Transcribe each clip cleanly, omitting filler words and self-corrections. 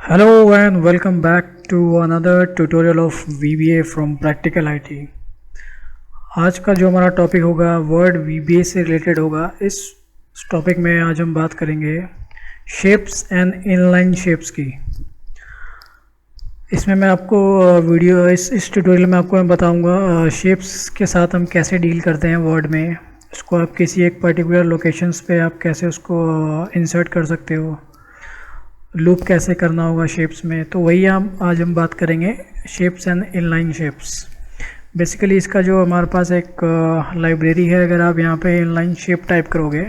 Hello and welcome back to another tutorial of VBA from Practical IT। आज का जो हमारा टॉपिक होगा वर्ड VBA से रिलेटेड होगा। इस टॉपिक में आज हम बात करेंगे शेप्स एंड इनलाइन शेप्स की। इसमें मैं आपको इस ट्यूटोरियल में आपको मैं बताऊंगा शेप्स के साथ हम कैसे डील करते हैं वर्ड में। उसको आप किसी एक पर्टिकुलर लोकेशंस पे आप कैसे उसको इंसर्ट कर सकते हो, लूप कैसे करना होगा शेप्स में। तो वही आज हम बात करेंगे shapes and inline shapes. Basically इसका जो हमारे पास एक लाइब्रेरी है, अगर आप यहाँ पे इनलाइन शेप टाइप करोगे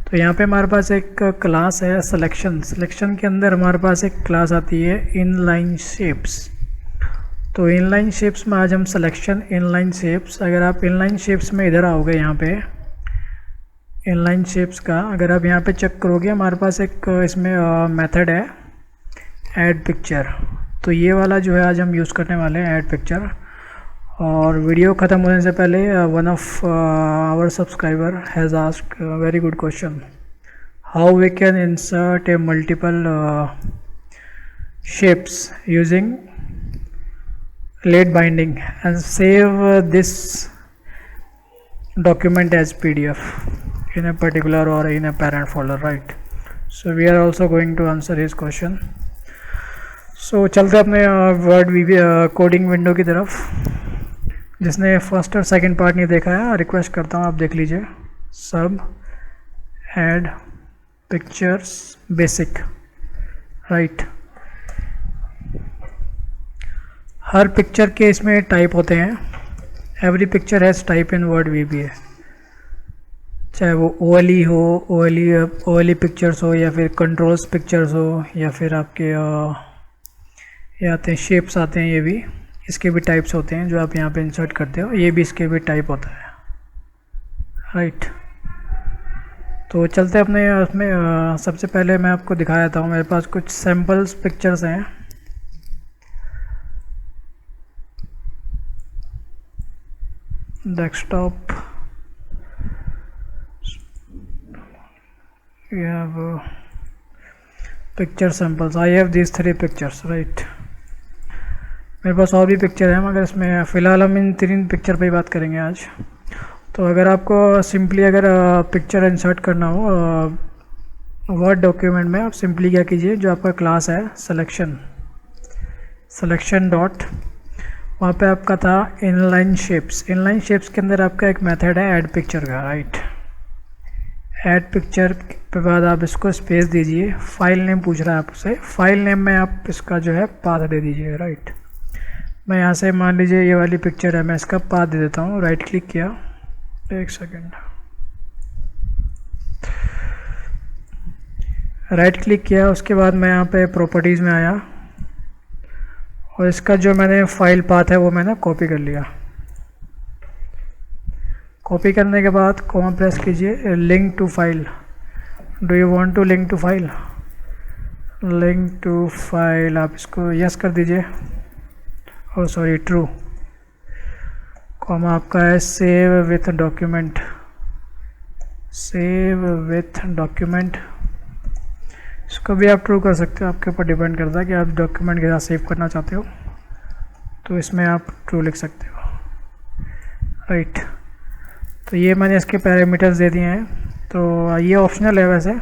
तो यहाँ पे हमारे पास एक क्लास है सिलेक्शन के अंदर हमारे पास एक क्लास आती है इनलाइन शेप्स। तो इनलाइन शेप्स में आज हम सिलेक्शन इनलाइन शेप्स, अगर आप इनलाइन शेप्स में इधर आओगे यहाँ पे इनलाइन शेप्स का अगर आप यहाँ पे चेक करोगे हमारे पास एक इसमें मेथड है ऐड पिक्चर। तो ये वाला जो है आज हम यूज़ करने वाले हैं ऐड पिक्चर। और वीडियो ख़त्म होने से पहले one of our subscriber has asked very good question, how we can insert a multiple shapes using late binding and save this document as PDF in a particular or in a parent folder, right? So we are also going to answer his question. So चलते अपने word coding window की तरफ। जिसने first और second part नहीं देखा है request करता हूँ आप देख लीजिए। सब ऐड पिक्चर्स बेसिक, राइट। हर पिक्चर के इसमें टाइप होते हैं। Every picture has type in word VBA, चाहे वो OLE हो, OLE पिक्चर्स हो या फिर कंट्रोल्स पिक्चर्स हो या फिर आपके ये आते हैं शेप्स आते हैं, ये भी इसके भी टाइप्स होते हैं जो आप यहाँ पे इंसर्ट करते हो, ये भी इसके भी टाइप होता है, राइट। तो चलते अपने उसमें सबसे पहले मैं आपको दिखा देता हूँ। मेरे पास कुछ सैम्पल्स पिक्चर्स हैं। Desktop, we have picture samples. I have these 3 pictures, right। मेरे पास और भी पिक्चर है मगर इसमें फ़िलहाल हम इन 3 पिक्चर पे ही बात करेंगे आज। तो अगर आपको सिंपली अगर पिक्चर इंसर्ट करना हो वर्ड डॉक्यूमेंट में, आप सिंपली क्या कीजिए, जो आपका क्लास है सिलेक्शन डॉट, वहाँ पे आपका था इनलाइन शेप्स। इनलाइन शेप्स के अंदर आपका एक मेथड है ऐड पिक्चर का, राइट। ऐड पिक्चर के बाद आप इसको स्पेस दीजिए। फाइल नेम पूछ रहा है आपसे, फाइल नेम में आप इसका जो है पाथ दे दीजिए, राइट। मैं यहाँ से मान लीजिए ये वाली पिक्चर है, मैं इसका पाथ दे देता हूँ। राइट क्लिक किया, एक सेकेंड, राइट क्लिक किया। उसके बाद मैं यहाँ पे प्रॉपर्टीज़ में आया और इसका जो मैंने फाइल पाथ है वो मैंने कॉपी कर लिया। कॉपी करने के बाद कॉमा प्रेस कीजिए, link to file. Do you want to link to file, link to file, आप इसको यस कर दीजिए, और सॉरी ट्रू। कॉमा आपका है save with document, save with document. इसको भी आप ट्रू कर सकते हो, आपके ऊपर डिपेंड करता है कि आप डॉक्यूमेंट के साथ सेव करना चाहते हो, तो इसमें आप ट्रू लिख सकते हो, राइट। तो ये मैंने इसके पैरामीटर्स दे दिए हैं। तो ये ऑप्शनल है वैसे।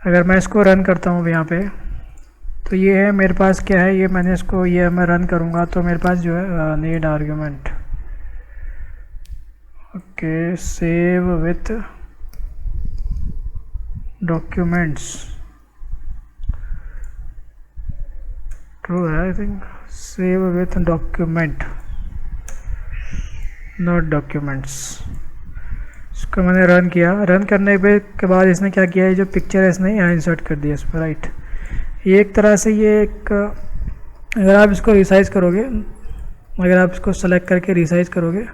अगर मैं इसको रन करता हूँ यहाँ पे, तो ये है मेरे पास क्या है, ये मैंने इसको ये मैं रन करूँगा तो मेरे पास जो है need argument, okay, save with documents, true है I think, save with document not documents. इसको मैंने रन किया। रन करने के बाद इसने क्या किया है, जो पिक्चर है इसने यहाँ इंसर्ट कर दिया इस पर, राइट। ये एक तरह से ये एक, अगर आप इसको रिसाइज करोगे, अगर आप इसको सेलेक्ट करके रिसाइज करोगे,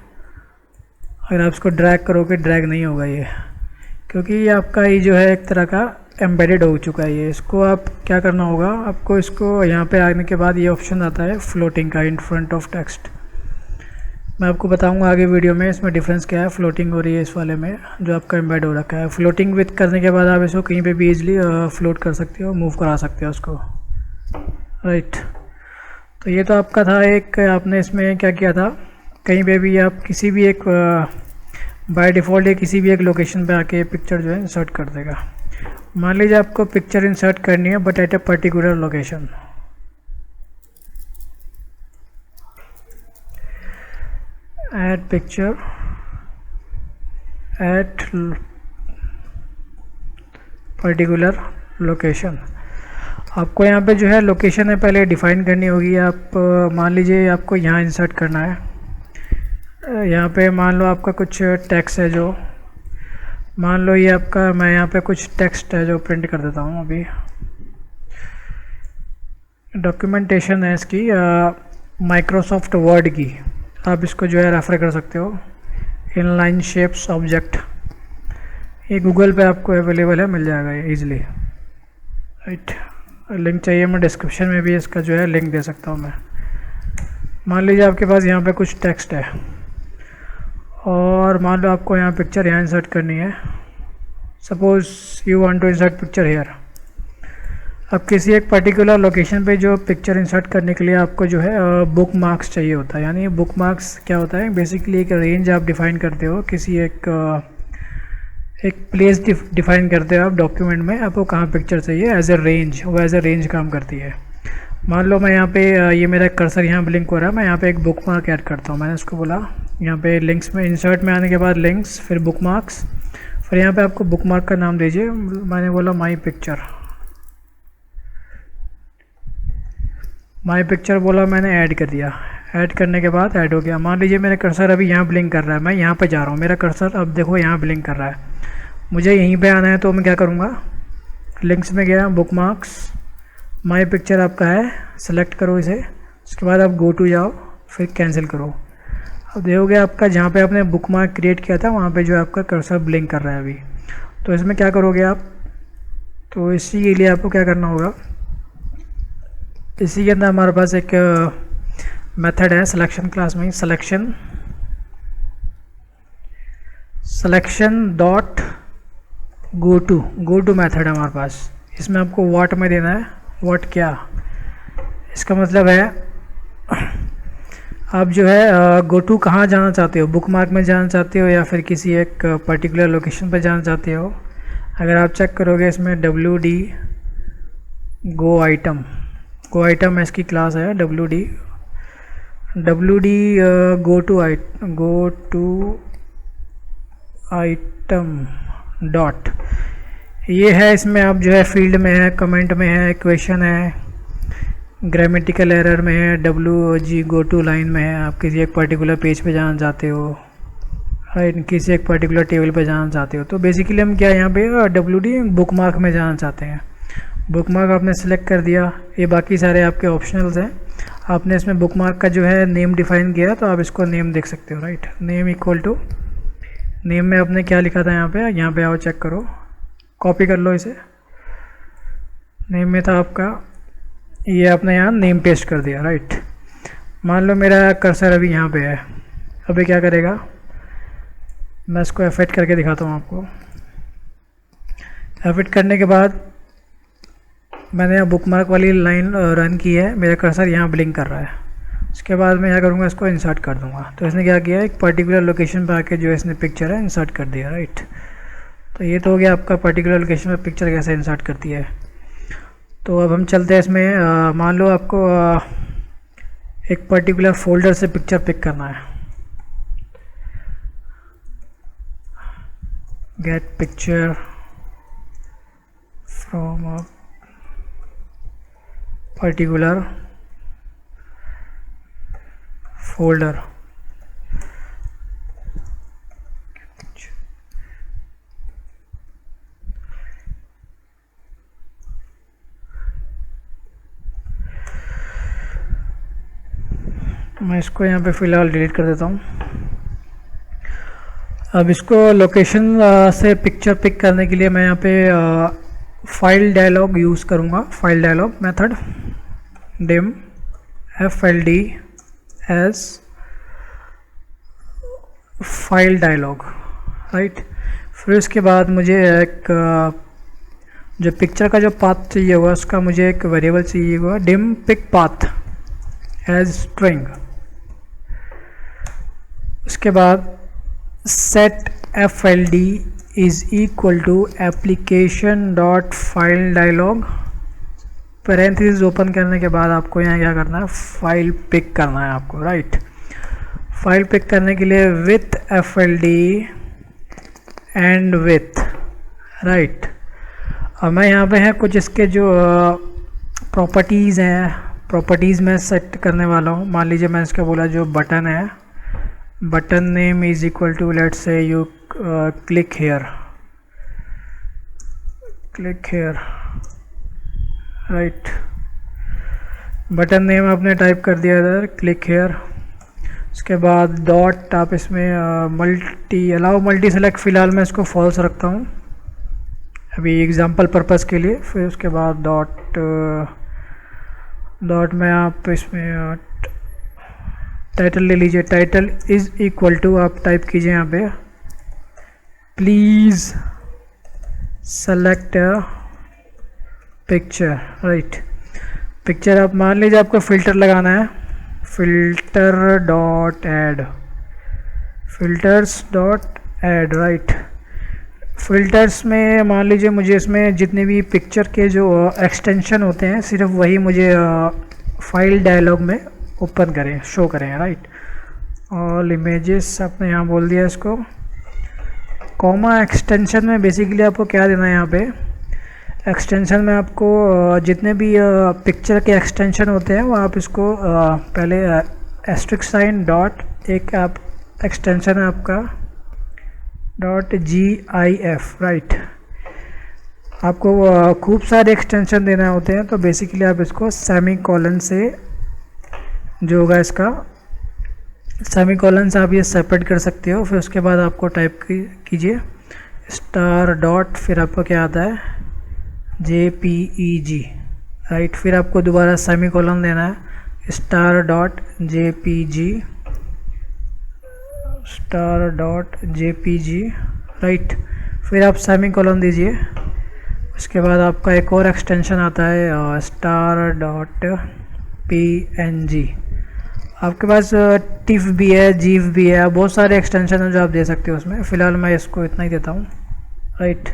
अगर आप इसको ड्रैग करोगे, ड्रैग नहीं होगा ये, क्योंकि ये आपका ये जो है एक तरह का एम्बेडेड हो चुका है ये। इसको आप क्या करना होगा, आपको इसको यहाँ पे आने के बाद ये ऑप्शन आता है फ्लोटिंग का, इन फ्रंट ऑफ टेक्स्ट। मैं आपको बताऊंगा आगे वीडियो में इसमें डिफरेंस क्या है। फ्लोटिंग हो रही है इस वाले में जो आपका एम्बेड हो रखा है। फ्लोटिंग विथ करने के बाद आप इसको कहीं पे भी इजीली फ्लोट कर सकते हो, मूव करा सकते हो उसको, राइट। तो ये तो आपका था एक, आपने इसमें क्या किया था, कहीं पे भी आप किसी भी एक बाय डिफ़ॉल्ट या किसी भी एक लोकेशन पे आके पिक्चर जो है इंसर्ट कर देगा। मान लीजिए आपको पिक्चर इंसर्ट करनी है but at a particular location, add picture at particular location. आपको यहाँ पे जो है लोकेशन है पहले डिफ़ाइन करनी होगी। आप मान लीजिए आपको यहाँ इंसर्ट करना है, यहाँ पे मान लो आपका कुछ टेक्स्ट है, जो मान लो ये आपका, मैं यहाँ पे कुछ टेक्स्ट है जो प्रिंट कर देता हूँ अभी, डॉक्यूमेंटेशन है इसकी माइक्रोसॉफ्ट वर्ड की, आप इसको जो है रेफ़र कर सकते हो, इनलाइन शेप्स ऑब्जेक्ट, ये गूगल पे आपको अवेलेबल है, मिल जाएगा ये ईज़िली, राइट। लिंक चाहिए मैं डिस्क्रिप्शन में भी इसका जो है लिंक दे सकता हूँ मैं। मान लीजिए आपके पास यहाँ पे कुछ टेक्स्ट है और मान लो आपको यहाँ पिक्चर यहाँ इंसर्ट करनी है, suppose you want to insert picture here. अब किसी एक पर्टिकुलर लोकेशन पे जो पिक्चर इंसर्ट करने के लिए आपको जो है बुक मार्क्स चाहिए होता है। यानी बुक मार्क्स क्या होता है, बेसिकली एक रेंज आप डिफ़ाइन करते हो, किसी एक प्लेस डिफ़ाइन करते हो आप डॉक्यूमेंट में, आपको कहाँ पिक्चर चाहिए एज ए रेंज, वो एज ए रेंज काम करती है। मान लो मैं यहाँ पे ये मेरा कर्सर यहाँ ब्लिंक हो रहा है, मैं यहाँ पे एक बुक मार्क ऐड करता हूँ। मैंने उसको बोला यहाँ पे लिंक्स में, इंसर्ट में आने के बाद लिंक्स, फिर बुक मार्क्स, फिर यहाँ पे आपको बुक मार्क का नाम दीजिए। मैंने बोला माई पिक्चर, माई पिक्चर बोला, मैंने ऐड कर दिया। ऐड करने के बाद ऐड हो गया। मान लीजिए मेरा कर्सर अभी यहाँ ब्लिंक कर रहा है, मैं यहाँ पे जा रहा हूँ, मेरा कर्सर अब देखो यहाँ ब्लिंक कर रहा है, मुझे यहीं पे आना है, तो मैं क्या करूँगा, लिंक्स में गया, बुक मार्क्स, माई पिक्चर आपका है, सेलेक्ट करो इसे, उसके बाद आप गो टू जाओ, फिर कैंसिल करो। अब देखोगे आपका जहाँ पे आपने बुक मार्क क्रिएट किया था वहाँ पे जो आपका कर्सर ब्लिंक कर रहा है अभी। तो इसमें क्या करोगे आप, तो इसी के लिए आपको क्या करना होगा, इसी के अंदर हमारे पास एक मेथड है सिलेक्शन क्लास में, selection dot go to method है हमारे पास। इसमें आपको व्हाट में देना है, व्हाट क्या, इसका मतलब है आप जो है गो टू कहाँ जाना चाहते हो, बुक मार्क में जाना चाहते हो या फिर किसी एक पर्टिकुलर लोकेशन पर जाना चाहते हो। अगर आप चेक करोगे इसमें WD गो आइटम इसकी क्लास है, WD go to item dot, ये है। इसमें आप जो है फील्ड में है, कमेंट में है, इक्वेशन है, ग्रामेटिकल एरर में है, WG गो टू लाइन में है। आप किसी एक पर्टिकुलर पेज पे जाना चाहते हो, किसी एक पर्टिकुलर टेबल पे जाना चाहते हो। तो बेसिकली हम क्या यहाँ पे WD बुक मार्क में जाना चाहते हैं। बुक मार्क आपने सेलेक्ट कर दिया, ये बाकी सारे आपके ऑप्शनल्स हैं। आपने इसमें बुक मार्क का जो है नेम डिफ़ाइन किया, तो आप इसको नेम देख सकते हो, right. Name equal to, name में आपने क्या लिखा था, यहाँ पे आओ चेक करो, कॉपी कर लो इसे। नेम में था आपका, ये आपने यहाँ नेम पेस्ट कर दिया, राइट। मान लो मेरा कर्सर अभी यहाँ पे है, अभी क्या करेगा, मैं इसको एफेक्ट करके दिखाता हूँ आपको। एफेक्ट करने के बाद मैंने यहाँ बुक मार्क वाली लाइन रन की है, मेरा कर्सर यहाँ ब्लिंक कर रहा है। उसके बाद मैं क्या करूँगा, इसको इंसर्ट कर दूँगा। तो इसने क्या किया, एक पर्टिकुलर लोकेशन पर आके जो इसने पिक्चर है इंसर्ट कर दिया, राइट। तो ये तो हो गया आपका पर्टिकुलर लोकेशन में पिक्चर कैसे इंसर्ट करती है। तो अब हम चलते हैं इसमें, मान लो आपको एक पर्टिकुलर फोल्डर से पिक्चर पिक करना है, get picture from a particular folder. मैं इसको यहाँ पे फ़िलहाल डिलीट कर देता हूँ। अब इसको लोकेशन से पिक्चर पिक करने के लिए मैं यहाँ पे फाइल डायलॉग यूज़ करूँगा, file dialog method, dim FLD as file dialog, right. फिर उसके बाद मुझे एक जो पिक्चर का जो पाथ चाहिए होगा उसका मुझे एक वेरिएबल चाहिए होगा, dim pick path as string. उसके बाद set FLD is equal to application dot file dialog, parenthesis open करने के बाद आपको यहाँ क्या करना है, फाइल पिक करना है आपको, राइट। फाइल पिक करने के लिए with FLD and with, right. अब मैं यहाँ पे है कुछ इसके जो प्रॉपर्टीज़ हैं, प्रॉपर्टीज़ में सेट करने वाला हूँ। मान लीजिए मैं इसका बोला जो बटन है, button name is equal to let's say you click here, click here, right. Button name आपने टाइप कर दिया इधर, क्लिक हेयर। उसके बाद डॉट आप इसमें मल्टी अलाउ मल्टी सेलेक्ट, फ़िलहाल मैं इसको फॉल्स रखता हूँ अभी एग्जांपल पर्पस के लिए। फिर उसके बाद डॉट में आप इसमें टाइटल ले लीजिए, टाइटल इज़ इक्वल टू आप टाइप कीजिए यहाँ पे please select picture, right. Picture आप मान लीजिए आपको फ़िल्टर लगाना है, filter dot add, filters dot add, right. Filters में मान लीजिए मुझे इसमें जितने भी पिक्चर के जो एक्सटेंशन होते हैं सिर्फ वही मुझे फाइल डायलॉग में ओपन करें, शो करें, राइट। ऑल इमेजेस आपने यहाँ बोल दिया इसको, कॉमा एक्सटेंशन में बेसिकली आपको क्या देना है, यहाँ पे एक्सटेंशन में आपको जितने भी पिक्चर के एक्सटेंशन होते हैं वो आप इसको पहले एस्ट्रिक साइन डॉट, एक आप एक्सटेंशन है आपका .gif, राइट। आपको खूब सारे एक्सटेंशन देना होते हैं तो बेसिकली आप इसको सेमी कॉलन से जो होगा इसका सेमी कॉलन से आप ये सेपरेट कर सकते हो। फिर उसके बाद आपको टाइप कीजिए स्टार डॉट, फिर आपको क्या आता है JPEG, राइट। फिर आपको दोबारा सेमी कॉलन देना है star dot JPG, star dot JPG, right. फिर आप सेमी कॉलन दीजिए। उसके बाद आपका एक और एक्सटेंशन आता है स्टार डॉट PNG। आपके पास टिफ भी है, जीफ भी है, बहुत सारे एक्सटेंशन हैं जो आप दे सकते हो उसमें। फ़िलहाल मैं इसको इतना ही देता हूँ, राइट।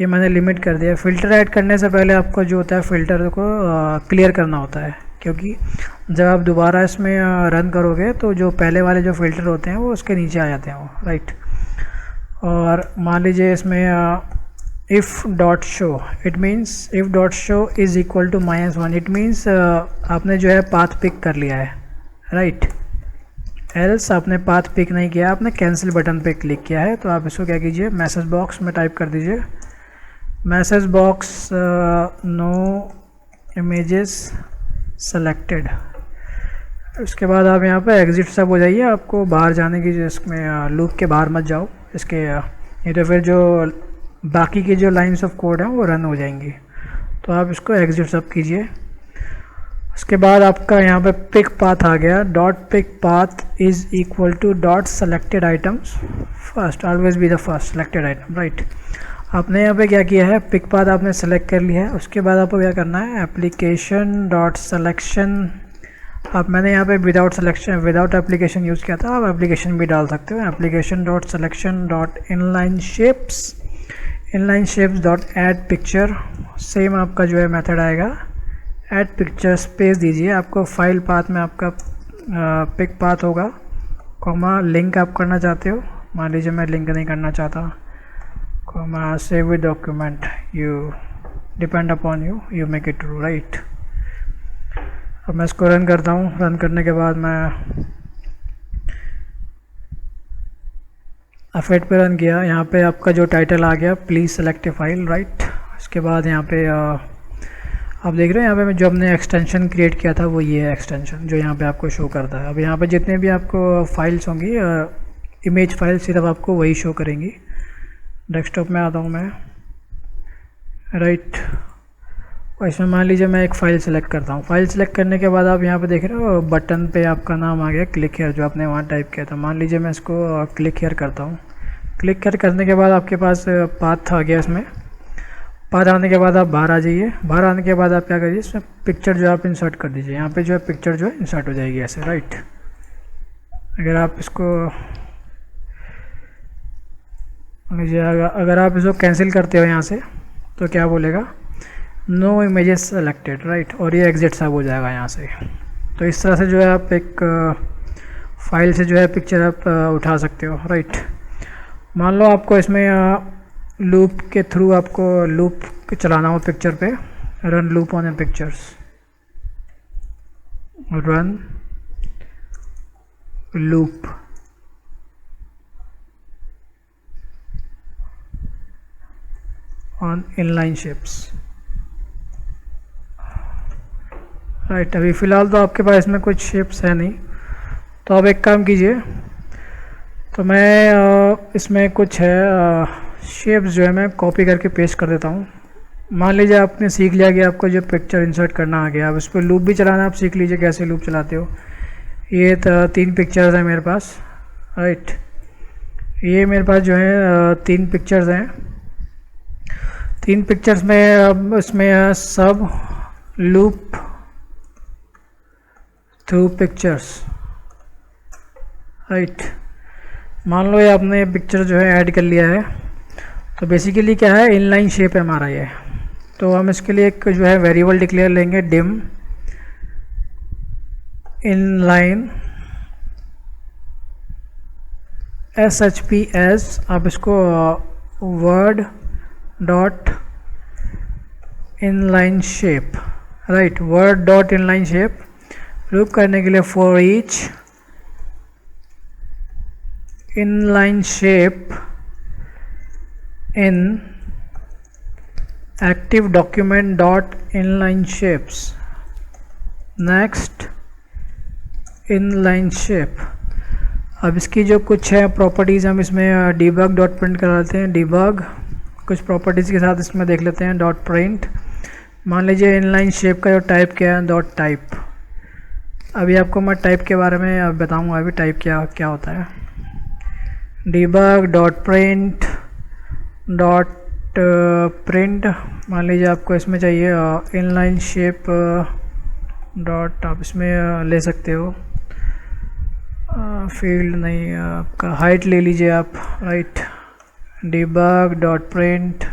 ये मैंने लिमिट कर दिया। फ़िल्टर ऐड करने से पहले आपको जो होता है फ़िल्टर को क्लियर करना होता है, क्योंकि जब आप दोबारा इसमें रन करोगे तो जो पहले वाले जो फ़िल्टर होते हैं वो उसके नीचे आ जाते हैं वो, राइट। और मान लीजिए इसमें if dot show, it means if dot show is equal to -1, it means आपने जो है पाथ पिक कर लिया है, राइट। एल्स आपने पाथ पिक नहीं किया, आपने कैंसिल बटन पे क्लिक किया है। तो आप इसको क्या कीजिए, मैसेज बॉक्स में टाइप कर दीजिए message box no images selected. उसके बाद आप यहाँ पे एग्ज़िट सब हो जाइए, आपको बाहर जाने की, इसमें लूप के बाहर मत जाओ इसके, नहीं तो फिर जो बाकी की जो लाइन्स ऑफ कोड हैं वो रन हो जाएंगी। तो आप इसको एग्ज़िट सब कीजिए। उसके बाद आपका यहाँ पे पिक पाथ आ गया, dot pick path is equal to dot selected items first, always be the first selected item, right. आपने यहाँ पे क्या किया है, पिक पाथ आपने सेलेक्ट कर लिया है। उसके बाद आपको क्या करना है, एप्लीकेशन डॉट सेलेक्शन, आप मैंने यहाँ पे without selection without application use किया था, आप एप्लीकेशन भी डाल सकते हो। Application dot selection dot inline shapes dot add picture, same आपका जो है मेथड आएगा, ऐड पिक्चर स्पेस दीजिए। आपको फाइल पाथ में आपका पिक पाथ होगा, कॉमा लिंक आप करना चाहते हो, मान लीजिए मैं लिंक नहीं करना चाहता, comma save with document, you depend upon you make it true, right. अब मैं इसको रन करता हूँ। रन करने के बाद मैं अफेट पे रन किया, यहाँ पे आपका जो टाइटल आ गया please select A file, right. उसके बाद यहाँ पे आप देख रहे हैं यहाँ पे जो हमने एक्सटेंशन क्रिएट किया था वो ये है एक्सटेंशन जो यहाँ पे आपको शो करता है। अब यहाँ पे जितने भी आपको फाइल्स होंगी इमेज फाइल सिर्फ आपको वही शो करेंगी। डेस्कटॉप में आता हूँ मैं, राइट। और इसमें मान लीजिए मैं एक फ़ाइल सेलेक्ट करता हूँ। फाइल सेलेक्ट करने के बाद आप यहाँ पे देख रहे हो बटन पे आपका नाम आ गया क्लिक हेयर, जो आपने वहाँ टाइप किया था। मान लीजिए मैं इसको क्लिक हेयर करता हूँ। क्लिक हेयर करने के बाद आपके पास पाथ आ गया इसमें, बाहर आने के बाद आप बाहर आ जाइए। बाहर आने के बाद आप क्या करिए, इसमें पिक्चर जो आप इंसर्ट कर दीजिए। यहाँ पे जो है पिक्चर जो है इंसर्ट हो जाएगी ऐसे, राइट। अगर आप इसको अगर आप इसको कैंसिल करते हो यहाँ से तो क्या बोलेगा, नो इमेजेस सेलेक्टेड, राइट, और ये एग्जिट सब हो जाएगा यहाँ से। तो इस तरह से जो है आप एक फाइल से जो है पिक्चर आप उठा सकते हो, राइट। मान लो आपको इसमें लूप के थ्रू आपको लूप चलाना हो पिक्चर पे, run loop on A pictures, run loop, on inline shapes, right. अभी फ़िलहाल तो आपके पास इसमें कुछ शेप्स है नहीं, तो आप एक काम कीजिए, तो मैं इसमें कुछ है शेप्स जो है मैं कॉपी करके पेस्ट कर देता हूँ। मान लीजिए आपने सीख लिया कि आपको जो पिक्चर इंसर्ट करना आ गया, अब इस पर लूप भी चलाना आप सीख लीजिए कैसे लूप चलाते हो। ये 3 पिक्चर्स हैं मेरे पास, राइट। ये मेरे पास जो है 3 पिक्चर्स हैं। 3 पिक्चर्स में अब इसमें सब लूप थ्रू पिक्चर्स, राइट। मान लो ये आपने पिक्चर जो है ऐड कर लिया है, तो बेसिकली क्या है, इनलाइन शेप है हमारा ये। तो हम इसके लिए एक जो है वेरिएबल डिक्लेयर लेंगे, डिम इनलाइन SHPS। आप इसको word dot inline shape, right, word dot inline shape. Loop करने के लिए for each inline shape in active document dot inline shapes, next inline shape। अब इसकी जो कुछ है प्रॉपर्टीज़ हम इसमें debug डॉट प्रिंट कराते हैं, debug कुछ प्रॉपर्टीज़ के साथ इसमें देख लेते हैं, डॉट प्रिंट। मान लीजिए इनलाइन शेप का जो टाइप क्या है, डॉट टाइप। अभी आपको मैं टाइप के बारे में बताऊंगा, अभी टाइप क्या क्या होता है। debug dot print dot print, मान लीजिए आपको इसमें चाहिए इनलाइन शेप डॉट, आप इसमें ले सकते हो फील्ड नहीं, आपका हाइट ले लीजिए आप, right. debug dot print,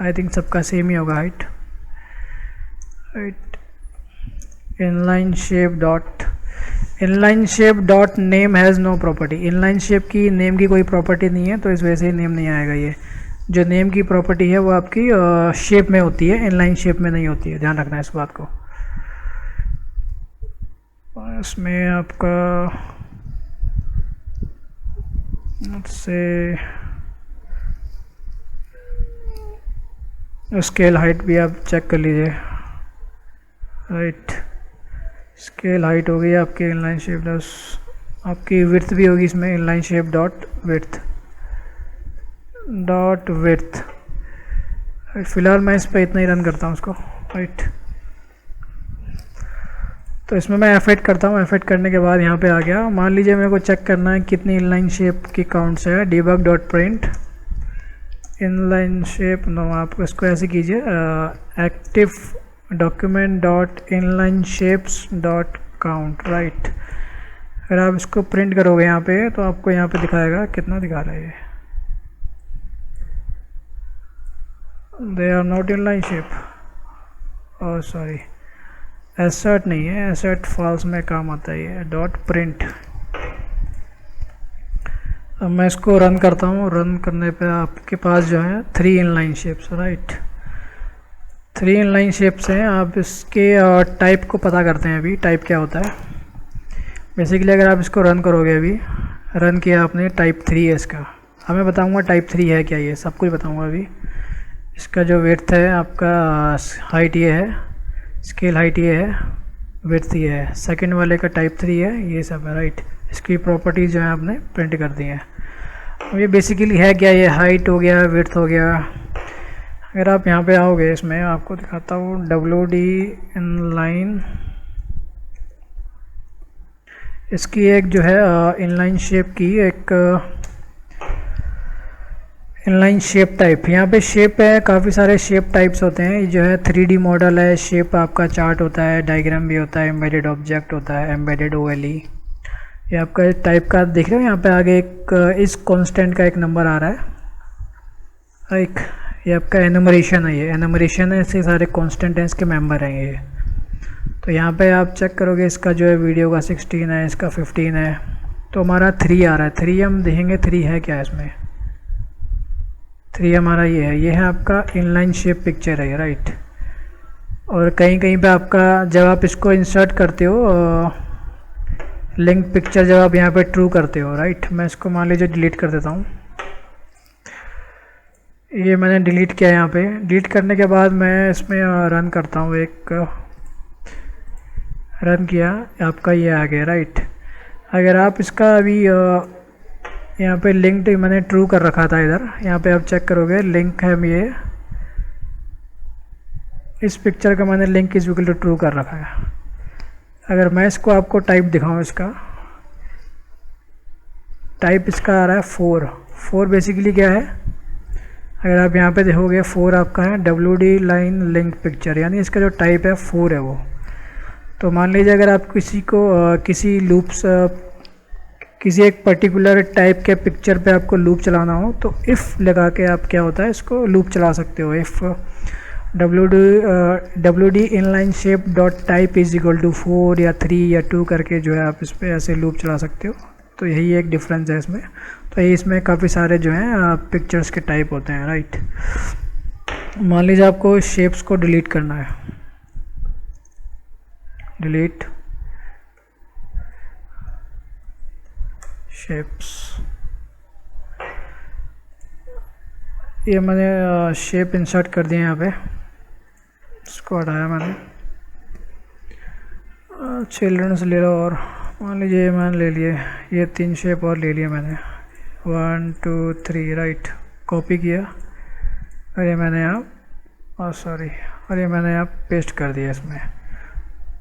I think सबका सेम ही होगा height, right. Inline shape dot name has no property. Inline shape की नेम की कोई प्रॉपर्टी नहीं है, तो इस वजह से नेम नहीं आएगा। ये जो नेम की प्रॉपर्टी है वो आपकी शेप में होती है, इनलाइन शेप में नहीं होती है, ध्यान रखना है इस बात को। इसमें आपका से स्केल हाइट भी आप चेक कर लीजिए, राइट। स्केल हाइट हो गई आपकी इनलाइन शेप, प्लस आपकी विड्थ भी होगी इसमें, इनलाइन शेप डॉट विड्थ। फिलहाल मैं इस पर इतना ही रन करता हूँ उसको, राइट। तो इसमें मैं F8 करता हूँ। F8 करने के बाद यहाँ पे आ गया। मान लीजिए मेरे को चेक करना है कितनी इनलाइन शेप की काउंट्स है, debug dot print inline shape. No, आप इसको ऐसे कीजिए, active document dot inline shapes dot count, right. अगर आप इसको प्रिंट करोगे यहाँ पे, तो आपको यहाँ पे दिखाएगा कितना दिखा रहा है ये, they are not inline shape, और सॉरी एसर्ट नहीं है, एसर्ट फॉल्स में काम आता है ये, डॉट प्रिंट। अब मैं इसको रन करता हूँ। रन करने पे आपके पास जो है 3 inline shapes, right. 3 inline shapes हैं। आप इसके टाइप को पता करते हैं। अभी टाइप क्या होता है बेसिकली, अगर आप इसको रन करोगे, अभी रन किया आपने, टाइप 3 है इसका। अब मैं बताऊँगा टाइप 3 है क्या, ये सब कुछ बताऊँगा अभी। इसका जो विड्थ है आपका, हाइट ये है, स्केल हाइट ये है, विड्थ ये है। सेकंड वाले का टाइप 3 है, ये सब है, राइट। इसकी प्रॉपर्टीज़ जो है आपने प्रिंट कर दी हैं। ये बेसिकली है क्या, ये हाइट हो गया, विड्थ हो गया। अगर आप यहाँ पे आओगे, इसमें आपको दिखाता हूँ WD इनलाइन। इसकी एक जो है इनलाइन शेप की इनलाइन शेप टाइप, यहाँ पे शेप है, काफ़ी सारे शेप टाइप्स होते हैं। ये जो है 3D मॉडल है, शेप आपका चार्ट होता है, डायग्राम भी होता है, एम्बेडेड ऑब्जेक्ट होता है, एम्बेडेड OLE। ये आपका टाइप का देख रहे हो, यहाँ पे आगे एक इस कांस्टेंट का एक नंबर आ रहा है, एक ये आपका एनुमरेशन है, ये एनुमरेशन है, इसके सारे कांस्टेंट हैं, इसके मेंबर हैं ये। तो यहाँ पे आप चेक करोगे, इसका जो है वीडियो का 16 है, इसका 15 है, तो हमारा 3 आ रहा है। 3 हम देखेंगे 3 है क्या इसमें। 3 हमारा ये है आपका इनलाइन शेप पिक्चर है, राइट। और कहीं कहीं पे आपका जब आप इसको इंसर्ट करते हो लिंक पिक्चर, जब आप यहाँ पे ट्रू करते हो, राइट। मैं इसको मान लीजिए डिलीट कर देता हूँ। ये मैंने डिलीट किया। यहाँ पे डिलीट करने के बाद मैं इसमें रन करता हूँ, एक रन किया, आपका ये आ गया, राइट। अगर आप इसका अभी यहाँ पे लिंक मैंने ट्रू कर रखा था इधर, यहाँ पे आप चेक करोगे लिंक है, ये इस पिक्चर का मैंने link is equal to true कर रखा है। अगर मैं इसको आपको टाइप दिखाऊं, इसका टाइप इसका आ रहा है 4। 4 बेसिकली क्या है, अगर आप यहाँ पे देखोगे 4 आपका है WD लाइन लिंक पिक्चर, यानी इसका जो टाइप है 4 है वो। तो मान लीजिए अगर आप किसी को किसी लूप्स किसी एक पर्टिकुलर टाइप के पिक्चर पे आपको लूप चलाना हो, तो इफ़ लगा के आप क्या होता है इसको लूप चला सकते हो। If WD inline shape dot type is equal to 4 या 3 या 2 करके जो है आप इस पर ऐसे लूप चला सकते हो। तो यही एक डिफरेंस है इसमें। तो ये इसमें काफ़ी सारे जो हैं पिक्चर्स के टाइप होते हैं, राइट। मान लीजिए आपको शेप्स को डिलीट करना है, डिलीट शेप्स। ये मैंने शेप इंसर्ट कर दिया यहाँ पे, इसको हटाया मैंने। चिल्ड्रंस ले लो, और मान लीजिए मैंने ले लिए ये 3 शेप और ले लिए मैंने, 1 2 3, राइट। कॉपी किया और ये मैंने यहाँ सॉरी, और ये मैंने यहाँ पेस्ट कर दिया इसमें।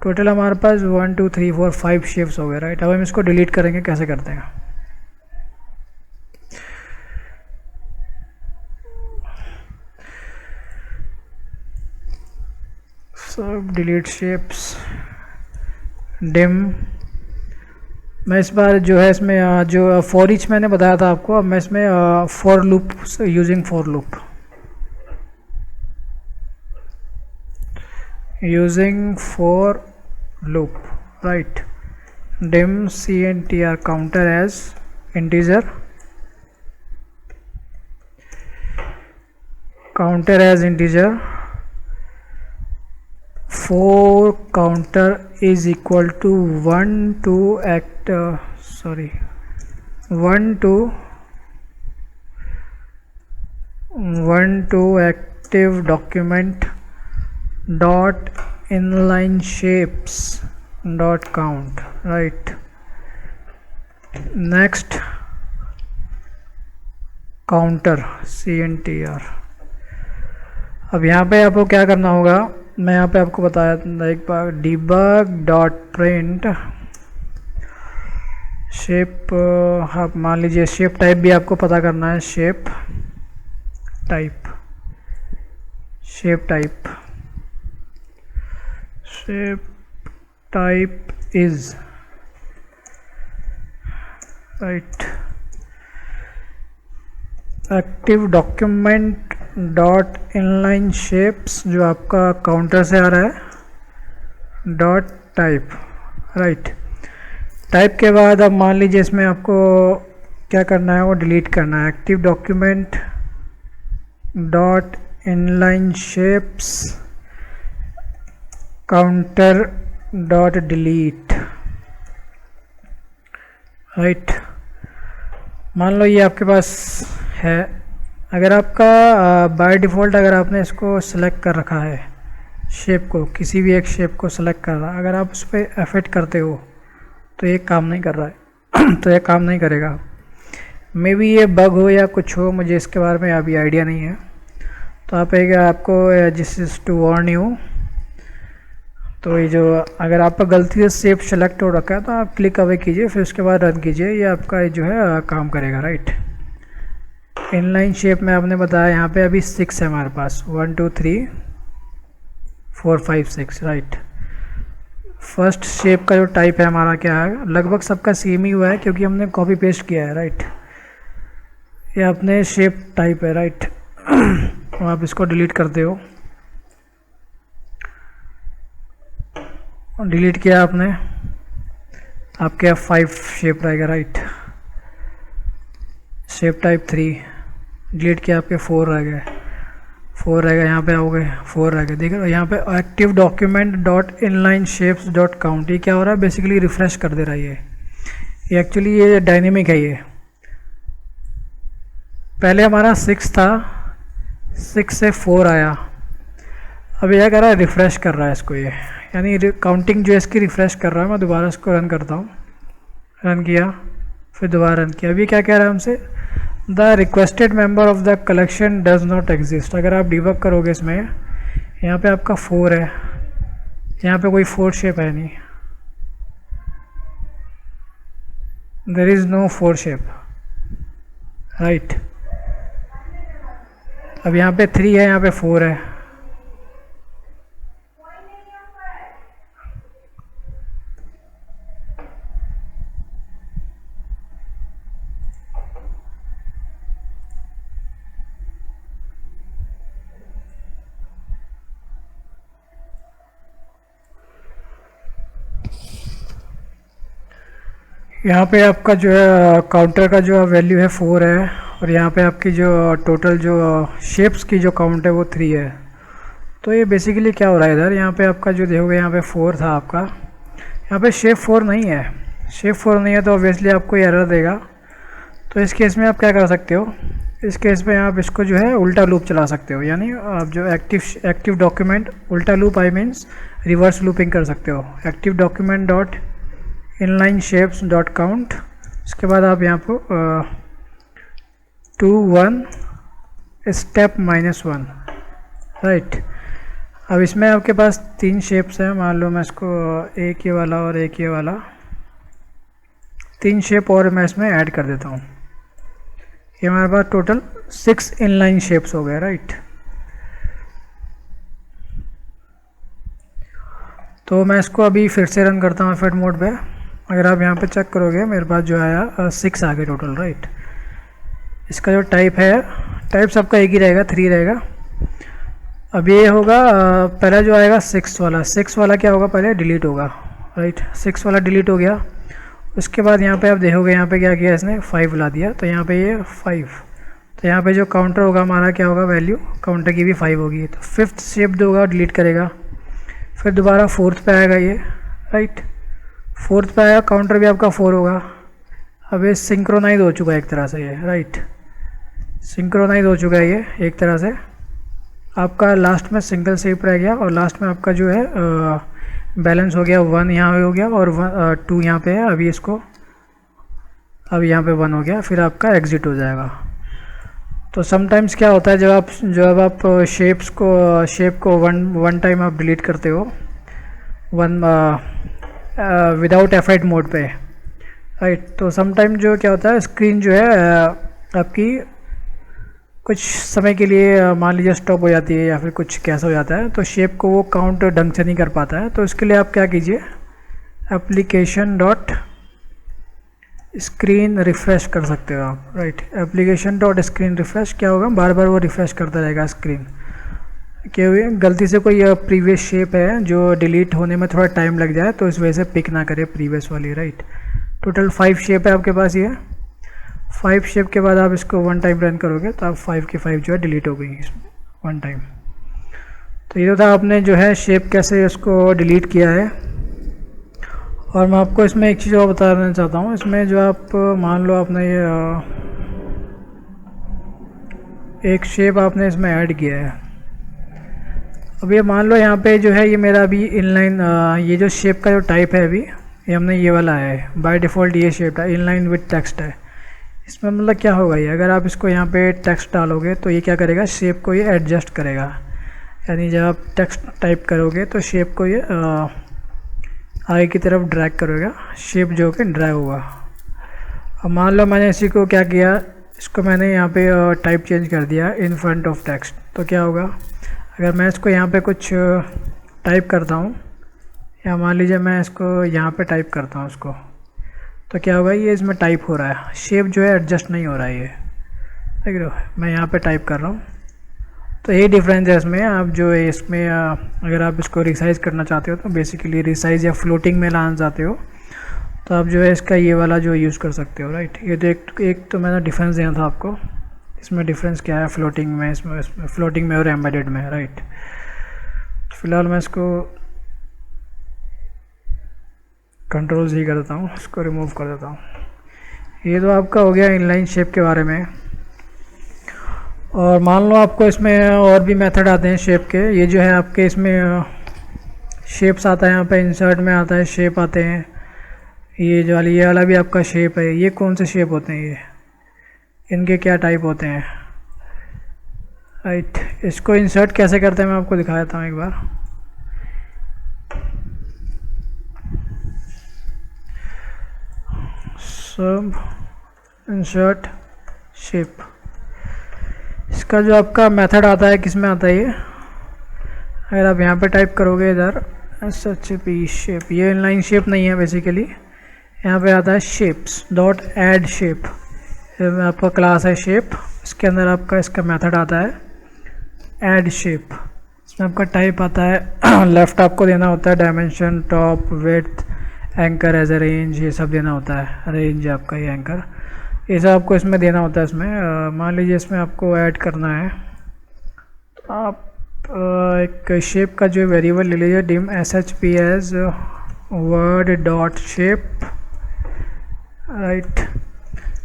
टोटल हमारे पास 1 2 3 4 5 शेप्स हो गए, राइट। अब हम इसको डिलीट करेंगे, कैसे करते हैं। सब डिलीट शेप्स, डिम। मैं इस बार जो है इसमें जो फॉर ईच मैंने बताया था आपको, अब मैं इसमें for loop using for loop, using for loop, right. Dim CNTR counter as integer, counter as integer, for counter is equal to 1 to 1 to active document dot inline shapes dot count, right. next counter CNTR। अब यहाँ पे आपको क्या करना होगा, मैं यहाँ पे आपको बताया था एक बार, debug डॉट प्रिंट शेप। आप मान लीजिए शेप टाइप भी आपको पता करना है, shape type, shape type, shape type is, right. Active document dot inline shapes जो आपका काउंटर से आ रहा है, डॉट टाइप, राइट। टाइप के बाद अब मान लीजिए इसमें आपको क्या करना है, वो डिलीट करना है। Active document dot inline shapes counter dot delete, right. मान लो ये आपके पास है। अगर आपका बाय डिफ़ॉल्ट अगर आपने इसको सेलेक्ट कर रखा है, शेप को, किसी भी एक शेप को सेलेक्ट कर रहा, अगर आप उस पर एफेक्ट करते हो तो ये काम नहीं कर रहा है तो ये काम नहीं करेगा। मे बी ये बग हो या कुछ हो, मुझे इसके बारे में अभी आइडिया नहीं है। तो आप एक आपको this is to warn you, तो ये जो अगर आपका गलती से शेप सेलेक्ट हो रखा है तो आप क्लिक अवे कीजिए, फिर उसके बाद रन कीजिए, ये आपका जो है काम करेगा, राइट। इनलाइन शेप में आपने बताया यहाँ पे अभी 6 है हमारे पास, 1 2 3 4 5 6, राइट। फर्स्ट शेप का जो टाइप है हमारा क्या है, लगभग सबका सेम ही हुआ है क्योंकि हमने कॉपी पेस्ट किया है, राइट। ये अपने शेप टाइप है, राइट। तो आप इसको डिलीट करते हो, डिलीट किया आपने, आपके अब 5 शेप रहेगा, राइट। शेप टाइप 3 डिलीट किया, आपके 4 रह गए, 4 रहेगा, यहाँ पे आओगे 4 रह गए। देख रहे हो यहाँ पे active document dot inline shapes dot count, ये क्या हो रहा है, बेसिकली रिफ्रेश कर दे रहा है ये एक्चुअली ये डायनेमिक है। ये पहले हमारा 6 था, 6 से 4 आया, अब यह कह रहा है रिफ़्रेश कर रहा है इसको, ये यानी काउंटिंग जो है इसकी रिफ़्रेश कर रहा है। मैं दोबारा इसको रन करता हूँ, रन किया, फिर दोबारा रन किया। अभी क्या कह रहा है हमसे, the requested member of the collection does not exist. अगर आप डिबग करोगे इसमें, यहाँ पे आपका 4 है, यहाँ पे कोई 4 शेप है नहीं, there is no 4 shape, right. अब यहाँ पे 3 है, यहाँ पे 4 है, यहाँ पे आपका जो है काउंटर का जो वैल्यू है 4 है, और यहाँ पे आपकी जो टोटल जो शेप्स की जो काउंट है वो 3 है। तो ये बेसिकली क्या हो रहा है इधर, यहाँ पे आपका जो देखोगे यहाँ पे 4 था आपका, यहाँ पे शेप 4 नहीं है, शेप 4 नहीं है तो ऑब्वियसली आपको एरर देगा। तो इस केस में आप क्या कर सकते हो, इस केस में आप इसको जो है उल्टा लूप चला सकते हो, यानी आप जो एक्टिव डॉक्यूमेंट उल्टा loop I means reverse looping कर सकते हो। Active document dot inline shapes dot count, इसके बाद आप यहाँ पर 2 1 स्टेप -1, राइट। अब इसमें आपके पास 3 शेप्स हैं, मान लो मैं इसको एक ये वाला और एक ये वाला, 3 शेप और मैं इसमें ऐड कर देता हूँ। ये हमारे पास टोटल 6 इनलाइन शेप्स हो गए, राइट। तो मैं इसको अभी फिर से रन करता हूँ एफर्ट मोड पे। अगर आप यहाँ पे चेक करोगे मेरे पास जो आया 6 आ गए टोटल, राइट। इसका जो टाइप है, टाइप सबका एक ही रहेगा, 3 रहेगा। अब ये होगा पहला जो आएगा 6 वाला, 6 वाला क्या होगा, पहले डिलीट होगा, राइट। 6 वाला डिलीट हो गया, उसके बाद यहाँ पे आप देखोगे यहाँ पे क्या किया इसने, 5 ला दिया, तो यहाँ पे ये 5, तो यहाँ पे जो काउंटर होगा हमारा क्या होगा, वैल्यू काउंटर की भी 5 होगी। तो 5th शेप होगा डिलीट करेगा, फिर दोबारा 4th पे आएगा ये, राइट। 4th पे आया, काउंटर भी आपका 4 होगा। अब ये सिंक्रोनाइज हो चुका है एक तरह से ये, राइट। सिंक्रोनाइज हो चुका है ये एक तरह से। आपका लास्ट में सिंगल शेप रह गया, और लास्ट में आपका जो है बैलेंस हो गया, 1 यहाँ पे हो गया और 2 यहाँ पे है। अभी इसको अब यहाँ पे 1 हो गया, फिर आपका एग्ज़िट हो जाएगा। तो समटाइम्स क्या होता है, जब आप शेप को वन टाइम आप डिलीट करते हो, विदाउट एफर्ट मोड पे, राइट। तो समटाइम जो क्या होता है, स्क्रीन जो है आपकी कुछ समय के लिए मान लीजिए स्टॉप हो जाती है या फिर कुछ कैसा हो जाता है, तो शेप को वो काउंट ढंग से नहीं कर पाता है। तो इसके लिए आप क्या कीजिए, एप्लीकेशन डॉट स्क्रीन रिफ़्रेश कर सकते हो आप, right. Application dot screen refresh क्या होगा, बार बार वो रिफ़्रेश करता रहेगा स्क्रीन। क्या हुई, गलती से कोई प्रीवियस शेप है जो डिलीट होने में थोड़ा टाइम लग जाए तो इस वजह से पिक ना करे प्रीवियस वाली, राइट। टोटल 5 शेप है आपके पास, ये 5 शेप के बाद आप इसको 1 टाइम रन करोगे तो आप 5 के 5 जो है डिलीट हो गई इसमें 1 टाइम। तो ये था आपने जो है शेप कैसे इसको डिलीट किया है। और मैं आपको इसमें एक चीज़ और बताना चाहता हूँ, इसमें जो आप मान लो आपने ये एक शेप आपने इसमें ऐड किया है। अब ये मान लो यहाँ पे जो है ये मेरा अभी इनलाइन, ये जो शेप का जो टाइप है अभी ये हमने ये वाला है, बाय डिफ़ॉल्ट ये शेप है, इनलाइन विद टेक्स्ट है। इसमें मतलब क्या होगा ये, अगर आप इसको यहाँ पे टेक्स्ट डालोगे तो ये क्या करेगा, शेप को ये एडजस्ट करेगा। यानी जब आप टेक्स्ट टाइप करोगे तो शेप को ये आगे की तरफ ड्रैग करेगा, शेप जो कि ड्रैग होगा। अब मान लो मैंने इसी को क्या किया, इसको मैंने यहाँ पे टाइप चेंज कर दिया इन फ्रंट ऑफ टेक्स्ट। तो क्या होगा, अगर मैं इसको यहाँ पे कुछ टाइप करता हूँ, या मान लीजिए मैं इसको यहाँ पे टाइप करता हूँ इसको, तो क्या होगा, ये इसमें टाइप हो रहा है, शेप जो है एडजस्ट नहीं हो रहा है। ये देख रहे हो, मैं यहाँ पे टाइप कर रहा हूँ। तो ये डिफरेंस है इसमें। आप जो है इसमें अगर आप इसको रिसाइज़ करना चाहते हो तो बेसिकली रिसाइज़ या फ्लोटिंग में लाना चाहते हो तो आप जो है इसका ये वाला जो यूज़ कर सकते हो, राइट। ये तो एक तो मैंने डिफरेंस दिया था आपको। इसमें डिफरेंस क्या है फ्लोटिंग में, इसमें फ्लोटिंग में और एम्बेडेड में, राइट। फिलहाल मैं इसको कंट्रोल Z कर देता हूँ, इसको रिमूव कर देता हूँ। ये तो आपका हो गया इनलाइन शेप के बारे में। और मान लो आपको इसमें और भी मेथड आते हैं शेप के। ये जो है आपके इसमें शेप्स आता है, यहाँ पे इंसर्ट में आता है शेप आते हैं। ये वाला भी आपका शेप है। ये कौन से शेप होते हैं, ये इनके क्या टाइप होते हैं, राइट। इसको इंसर्ट कैसे करते हैं मैं आपको दिखा देता हूँ एक बार। सब इंसर्ट शेप, इसका जो आपका मेथड आता है किस में आता है ये, अगर आप यहाँ पे टाइप करोगे इधर SHP शेप, ये इनलाइन शेप नहीं है बेसिकली। यहाँ पे आता है शेप्स डॉट ऐड शेप, आपका क्लास है शेप, इसके अंदर आपका इसका मेथड आता है ऐड शेप। इसमें आपका टाइप आता है लेफ़्ट आपको देना होता है dimension, top, width, anchor as a range, ये सब देना होता है। रेंज आपका ये एंकर, ये सब आपको इसमें देना होता है। इसमें मान लीजिए इसमें आपको ऐड करना है तो आप एक शेप का जो वेरिएबल ले लीजिए dim SHP as Word dot shape, right.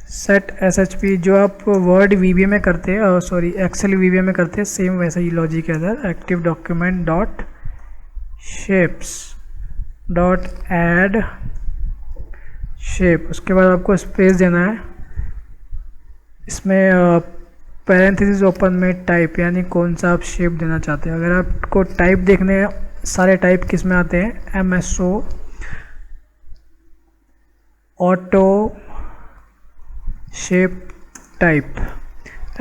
Set SHP जो आप वर्ड VB में करते हैं, सॉरी एक्सेल VB में करते हैं, सेम वैसा ही लॉजिक है इधर। Active document dot shapes dot add shape, उसके बाद आपको स्पेस देना है। इसमें पैरेंथेसिस ओपन में टाइप, यानी कौन सा आप शेप देना चाहते हैं। अगर आपको टाइप देखने हैं, सारे टाइप किस में आते हैं, MSO, auto shape type.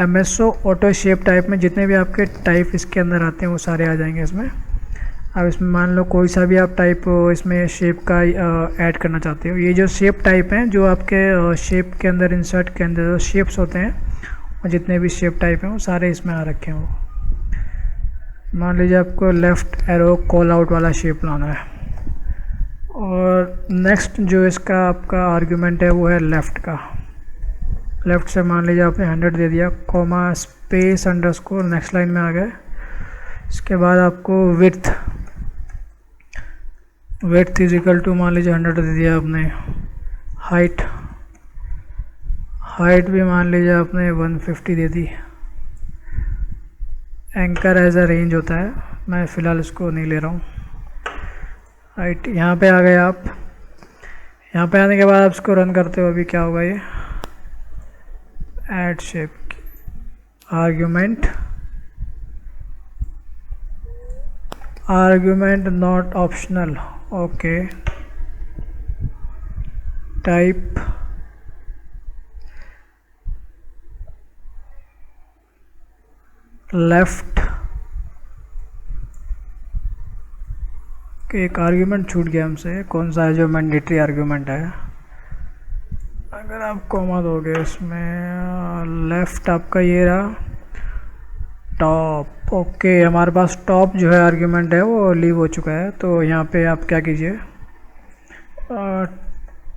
MSO auto shape type में जितने भी आपके टाइप इसके अंदर आते हैं वो सारे आ जाएंगे इसमें। अब इसमें मान लो कोई सा भी आप टाइप इसमें शेप का ऐड करना चाहते हो। ये जो शेप टाइप हैं जो आपके शेप के अंदर, इंसर्ट के अंदर जो शेप्स होते हैं और जितने भी शेप टाइप हैं वो सारे इसमें आ रखे हैं। वो मान लीजिए आपको लेफ़्ट एरो कॉल आउट वाला शेप लाना है, और नेक्स्ट जो इसका आपका आर्गुमेंट है वो है लेफ़्ट का। लेफ़्ट से मान लीजिए आपने 100 दे दिया, comma space underscore, next line में आ गए। इसके बाद आपको विड्थ इज इक्वल टू मान लीजिए 100 दे दिया आपने। हाइट भी मान लीजिए आपने 150 दे दी। एंकर एज अ रेंज होता है, मैं फ़िलहाल इसको नहीं ले रहा हूँ, राइट। यहाँ पे आ गए आप। यहाँ पे आने के बाद आप इसको रन करते हो, अभी क्या होगा, ये add shape argument not optional, okay. Type left, एक आर्ग्यूमेंट छूट गया हमसे, कौन सा है जो मैंडेटरी आर्ग्यूमेंट है। अगर आप कॉमा दोगे इसमें, लेफ्ट आपका ये रहा, टॉप, ओके। हमारे पास टॉप जो है आर्ग्यूमेंट है वो लीव हो चुका है। तो यहाँ पे आप क्या कीजिए,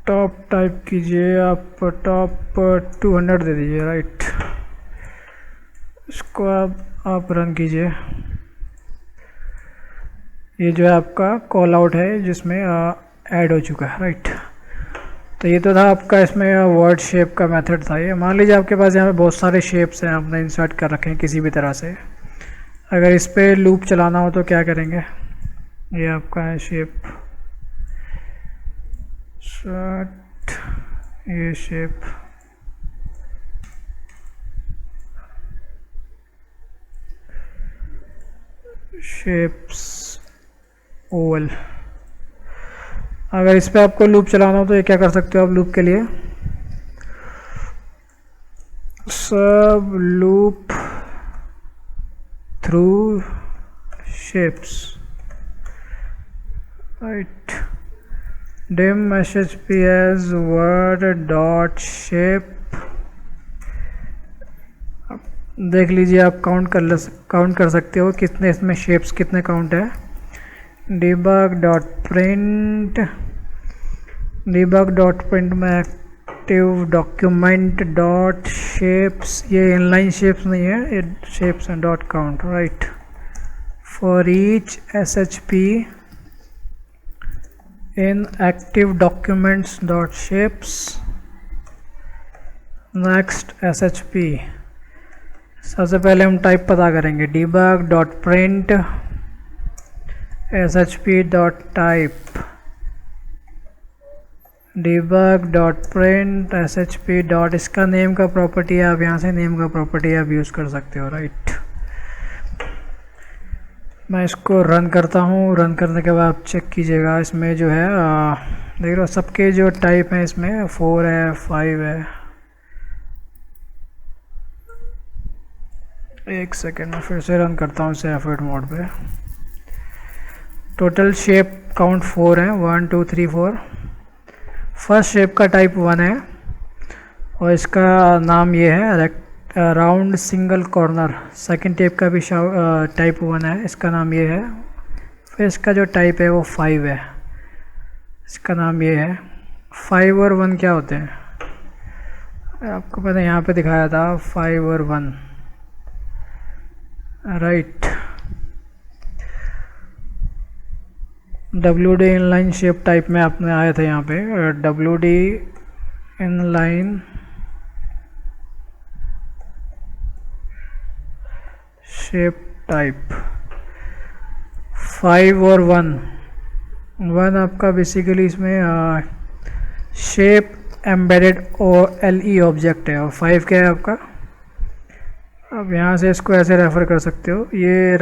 टॉप टाइप कीजिए, आप टॉप 200 दे दीजिए, राइट। इसको आप रन कीजिए। ये जो है आपका कॉल आउट है जिसमें ऐड हो चुका है, राइट। तो ये तो था आपका इसमें वर्ड शेप का मेथड था। ये मान लीजिए आपके पास यहाँ पे बहुत सारे शेप्स हैं, आपने इंसर्ट कर रखे हैं किसी भी तरह से। अगर इस पे लूप चलाना हो तो क्या करेंगे, ये आपका है शेप, शर्ट, ये शेप, शेप्स ओवल। अगर इस पे आपको लूप चलाना हो तो ये क्या कर सकते हो आप लूप के लिए, सब loop through shapes, right? dim shp as word dot shape। देख लीजिए, आप काउंट कर सकते हो कितने इसमें शेप्स कितने काउंट है। debug डॉट प्रिंट में एक्टिव डॉक्यूमेंट डॉट शेप्स, ये इनलाइन शेप्स नहीं है, ये शेप्स हैं, dot count, right. For each shp in active documents dot shapes. Next shp, सबसे पहले हम टाइप पता करेंगे, debug dot print shp dot type, debug dot print shp dot, इसका नेम का प्रॉपर्टी है, आप यहाँ से नेम का प्रॉपर्टी आप यूज़ कर सकते हो, राइट। मैं इसको रन करता हूँ, रन करने के बाद आप चेक कीजिएगा, इसमें जो है देख रहे हो सबके जो टाइप हैं, इसमें 4 है, 5 है। एक सेकेंड में फिर से रन करता हूँ इसे एफर्ट मोड पे। टोटल शेप काउंट 4 है, 1 2 3 4। फर्स्ट शेप का टाइप 1 है और इसका नाम ये है round single corner. Second type का भी टाइप 1 है, इसका नाम ये है। फिर इसका जो टाइप है वो 5 है, इसका नाम ये है। 5 और 1 क्या होते हैं आपको पता है, यहाँ पे दिखाया था 5 और 1, right. WD inline shape type में आपने आए थे यहाँ पे, WD इनलाइन शेप टाइप 5 और 1 आपका बेसिकली इसमें शेप एम्बेडेड OLE ऑब्जेक्ट है, और 5 क्या है आपका। अब यहाँ से इसको ऐसे रेफ़र कर सकते हो, ये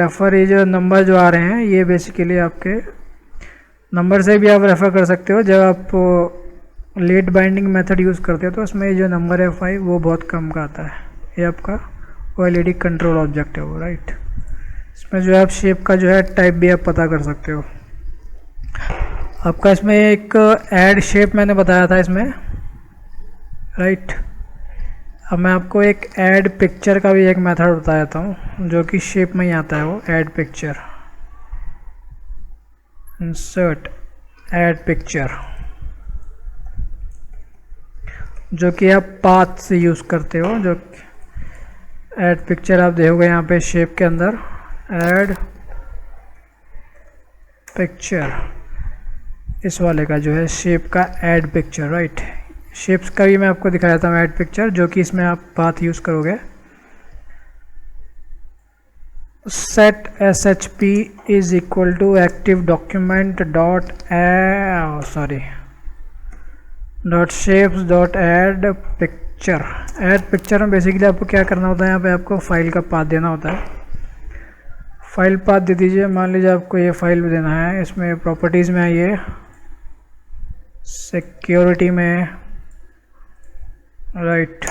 जो नंबर जो आ रहे हैं ये बेसिकली आपके नंबर से भी आप रेफ़र कर सकते हो। जब आप लेट बाइंडिंग मेथड यूज़ करते हो तो उसमें जो नंबर है 5 वो बहुत कम का आता है, ये आपका OLED कंट्रोल ऑब्जेक्ट है वो, राइट। इसमें जो है आप शेप का जो है टाइप भी आप पता कर सकते हो। आपका इसमें एक ऐड शेप मैंने बताया था इसमें, राइट। अब मैं आपको एक ऐड पिक्चर का भी एक मेथड बता देता हूँ जो कि शेप में ही आता है, वो add picture. Insert add picture, जो कि आप पाथ से यूज़ करते हो। जो ऐड पिक्चर आप देखोगे यहाँ पे शेप के अंदर, ऐड पिक्चर, इस वाले का जो है शेप का ऐड पिक्चर, राइट। शेप्स का भी मैं आपको दिखाया था ऐड पिक्चर, जो कि इसमें आप पाथ यूज़ करोगे। Set shp is equal to active document dot dot shapes dot add picture. Add picture में बेसिकली आपको क्या करना होता है, यहाँ पे आपको फाइल का पाथ देना होता है। फाइल पाथ दे दीजिए, मान लीजिए आपको ये फाइल भी देना है। इसमें प्रॉपर्टीज़ में आइए, सिक्योरिटी में, राइट,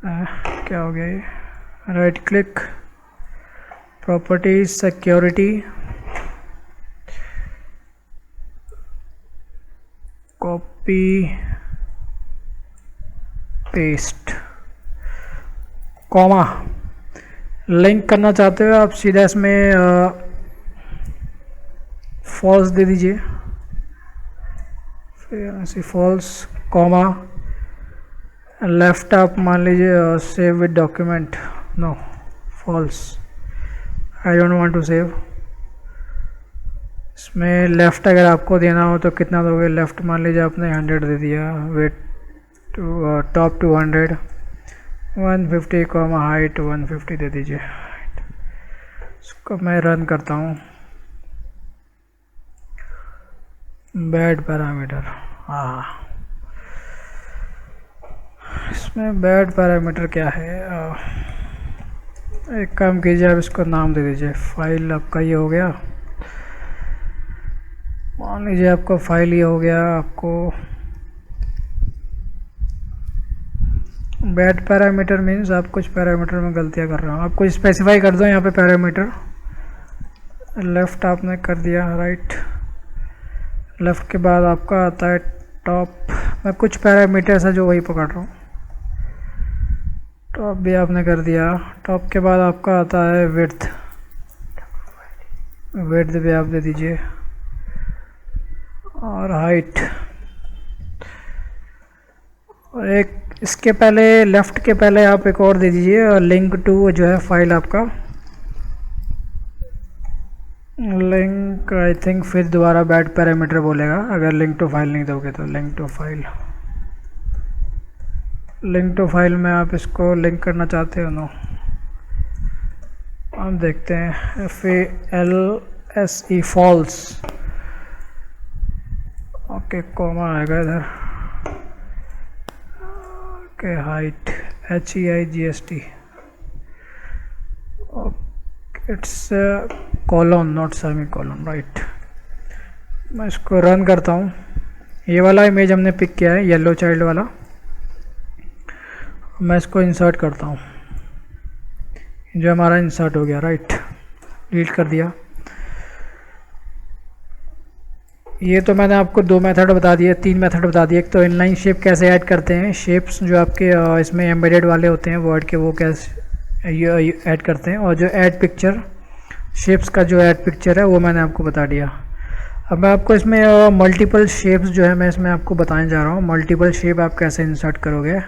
क्या हो गया ये, right click, properties, security, copy paste, comma. Link करना चाहते हो आप सीधा इसमें फॉल्स दे दीजिए, फिर ऐसे फॉल्स, कॉमा, लेफ्ट आप मान लीजिए save with document, no, false, I don't want to save. इसमें लेफ़्ट अगर आपको देना हो तो कितना दोगे, लेफ़्ट मान लीजिए आपने 100 दे दिया, वेट टॉप 200, 150 कॉमा हाइट 150 दे दीजिए। इसको मैं रन करता हूँ। बैड पैरामीटर, हाँ, इसमें बैड पैरामीटर क्या है, एक काम कीजिए आप इसको नाम दे दीजिए। फाइल आपका ये हो गया, मान लीजिए आपको फाइल ये हो गया, आपको बैड पैरामीटर मीन्स आप कुछ पैरामीटर में गलतियाँ कर रहे हो, आप कुछ स्पेसिफाई कर दो यहाँ पे पैरामीटर। लेफ़्ट आपने कर दिया, राइट। लेफ़्ट के बाद आपका आता है टॉप, मैं कुछ पैरामीटर्स है जो वही पकड़ रहा हूँ। टॉप भी आपने कर दिया। टॉप के बाद आपका आता है विड्थ, विड्थ भी आप दे दीजिए, और हाइट। और एक इसके पहले, लेफ़्ट के पहले आप एक और दे दीजिए, और लिंक टू जो है फाइल आपका, लिंक आई थिंक फिर दोबारा बैड पैरामीटर बोलेगा अगर लिंक टू फाइल नहीं दोगे तो। Link to file, link to file में आप इसको लिंक करना चाहते हो नो, हम देखते हैं। FALSE फॉल्स, ओके कॉमा आएगा इधर। Okay height HEIGST, it's colon not semi colon, right. मैं इसको रन करता हूँ। ये वाला इमेज हमने पिक किया है, येलो चाइल्ड वाला। मैं इसको इंसर्ट करता हूँ, जो हमारा इंसर्ट हो गया, राइट। डिलीट कर दिया। ये तो मैंने आपको 2 मेथड बता दिए, 3 मेथड बता दिए। एक तो इनलाइन शेप कैसे ऐड करते हैं, शेप्स जो आपके इसमें एम्बेडेड वाले होते हैं वर्ड के, वो कैसे ऐड करते हैं। और जो ऐड पिक्चर, शेप्स का जो ऐड पिक्चर है वो मैंने आपको बता दिया। अब मैं आपको इसमें मल्टीपल शेप्स जो है मैं इसमें आपको बताने जा रहा हूँ। मल्टीपल शेप आप कैसे इंसर्ट करोगे,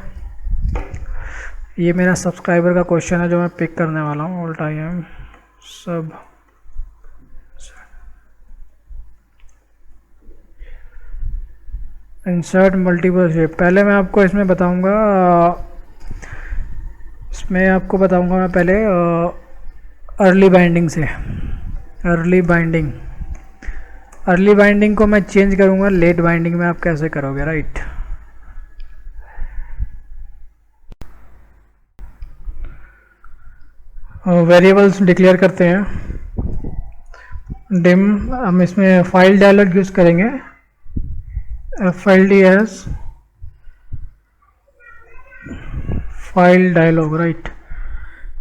ये मेरा सब्सक्राइबर का क्वेश्चन है जो मैं पिक करने वाला हूँ। ऑल टाइम सब इंसर्ट मल्टीपल शेप। पहले मैं आपको इसमें बताऊंगा, इसमें आपको बताऊंगा मैं पहले अर्ली बाइंडिंग से। अर्ली बाइंडिंग, अर्ली बाइंडिंग को मैं चेंज करूंगा लेट बाइंडिंग में। आप कैसे करोगे, राइट। वेरिएबल्स डिक्लेयर करते हैं। डिम, हम इसमें फाइल डायलॉग यूज़ करेंगे, FILDS फाइल डायलॉग, राइट।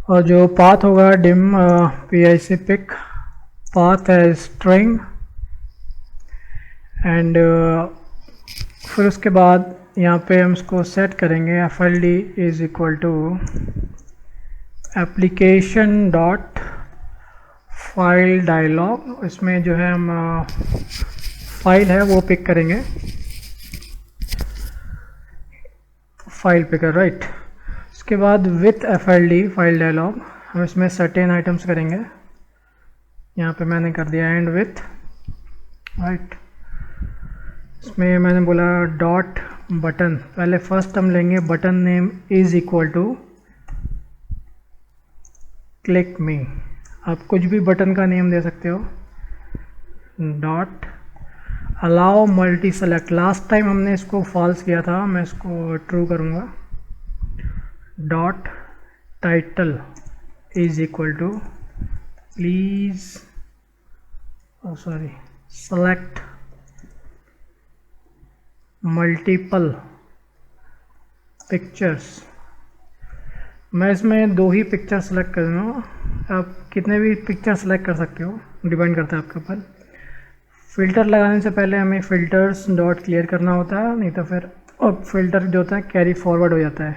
और जो पाथ होगा डिम PIC पिक, पाथ है स्ट्रिंग। एंड फिर उसके बाद यहाँ पे हम इसको सेट करेंगे FLD is equal to application dot file dialog. इसमें जो है हम फाइल है वो पिक करेंगे, फाइल पिकर, राइट। उसके बाद विथ FLD फाइल डायलॉग हम इसमें सर्टेन आइटम्स करेंगे। यहाँ पे मैंने कर दिया एंड विथ, राइट। इसमें मैंने बोला डॉट बटन, पहले फर्स्ट हम लेंगे button name is equal to click me. आप कुछ भी बटन का नेम दे सकते हो। Dot allow multi select, last time हमने इसको फॉल्स किया था, मैं इसको ट्रू करूँगा। Dot title is equal to please sorry select multiple pictures. मैं इसमें 2 ही पिक्चर सेलेक्ट कर रहा हूँ, आप कितने भी पिक्चर सेलेक्ट कर सकते हो, डिपेंड करता है आपके ऊपर। फ़िल्टर लगाने से पहले हमें फ़िल्टर्स डॉट क्लियर करना होता है, नहीं तो फिर फ़िल्टर जो होता है कैरी फॉरवर्ड हो जाता है।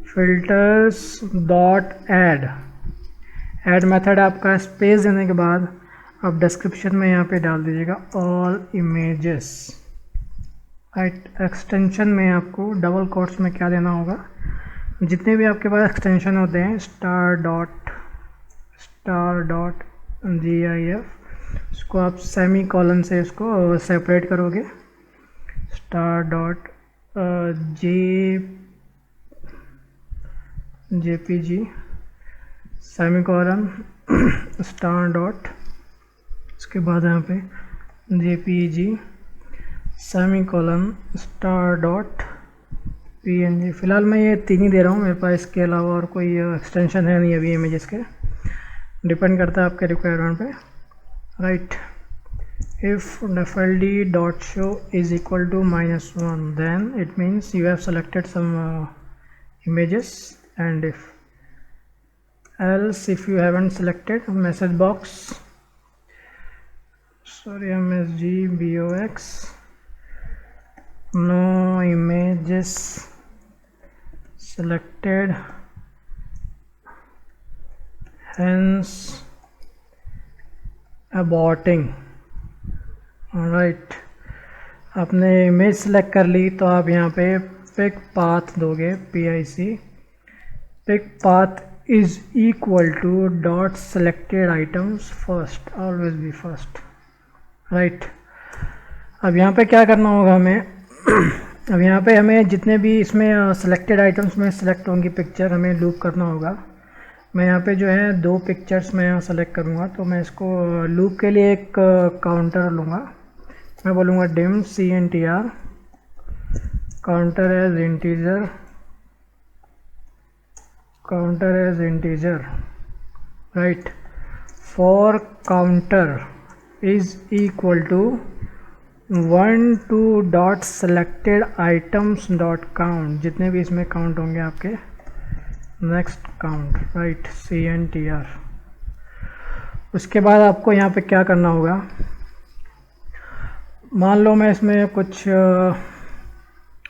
Filters dot add, add method आपका स्पेस देने के बाद आप डिस्क्रिप्शन में यहाँ पे डाल दीजिएगा ऑल इमेजेस, राइट। एक्सटेंशन में आपको डबल कोट्स में क्या देना होगा, जितने भी आपके पास एक्सटेंशन होते हैं, स्टार डॉट GIF, इसको आप सेमी कॉलन से इसको सेपरेट करोगे। Star dot JPG semi colon star dot, उसके बाद यहाँ पे JPG semi colon star dot PNG। फ़िलहाल मैं ये 3 ही दे रहा हूँ, मेरे पास इसके अलावा और कोई एक्सटेंशन है नहीं अभी इमेजेस के, डिपेंड करता है आपके रिक्वायरमेंट पे, right. If FLD dot show is equal to -1 then it means you have selected some images, and if else if you haven't selected message box, sorry, msgbox, no images selected, hence aborting. Right, आपने image select कर ली तो आप यहाँ पे pic path दोगे, PIC, pic path is equal to dot selected items first, always be first, right. अब यहाँ पे क्या करना होगा हमें अब यहाँ पे हमें जितने भी इसमें सेलेक्टेड आइटम्स में सेलेक्ट होंगी पिक्चर, हमें लूप करना होगा। मैं यहाँ पे जो है 2 पिक्चर्स मैं यहाँ सेलेक्ट करूँगा, तो मैं इसको लूप के लिए एक काउंटर लूँगा। मैं बोलूँगा dim CNTR counter as integer, right. For counter is equal to 1 to dot selected items dot count, जितने भी इसमें काउंट होंगे आपके, नेक्स्ट काउंट, राइट, CNTR। उसके बाद आपको यहाँ पे क्या करना होगा, मान लो मैं इसमें कुछ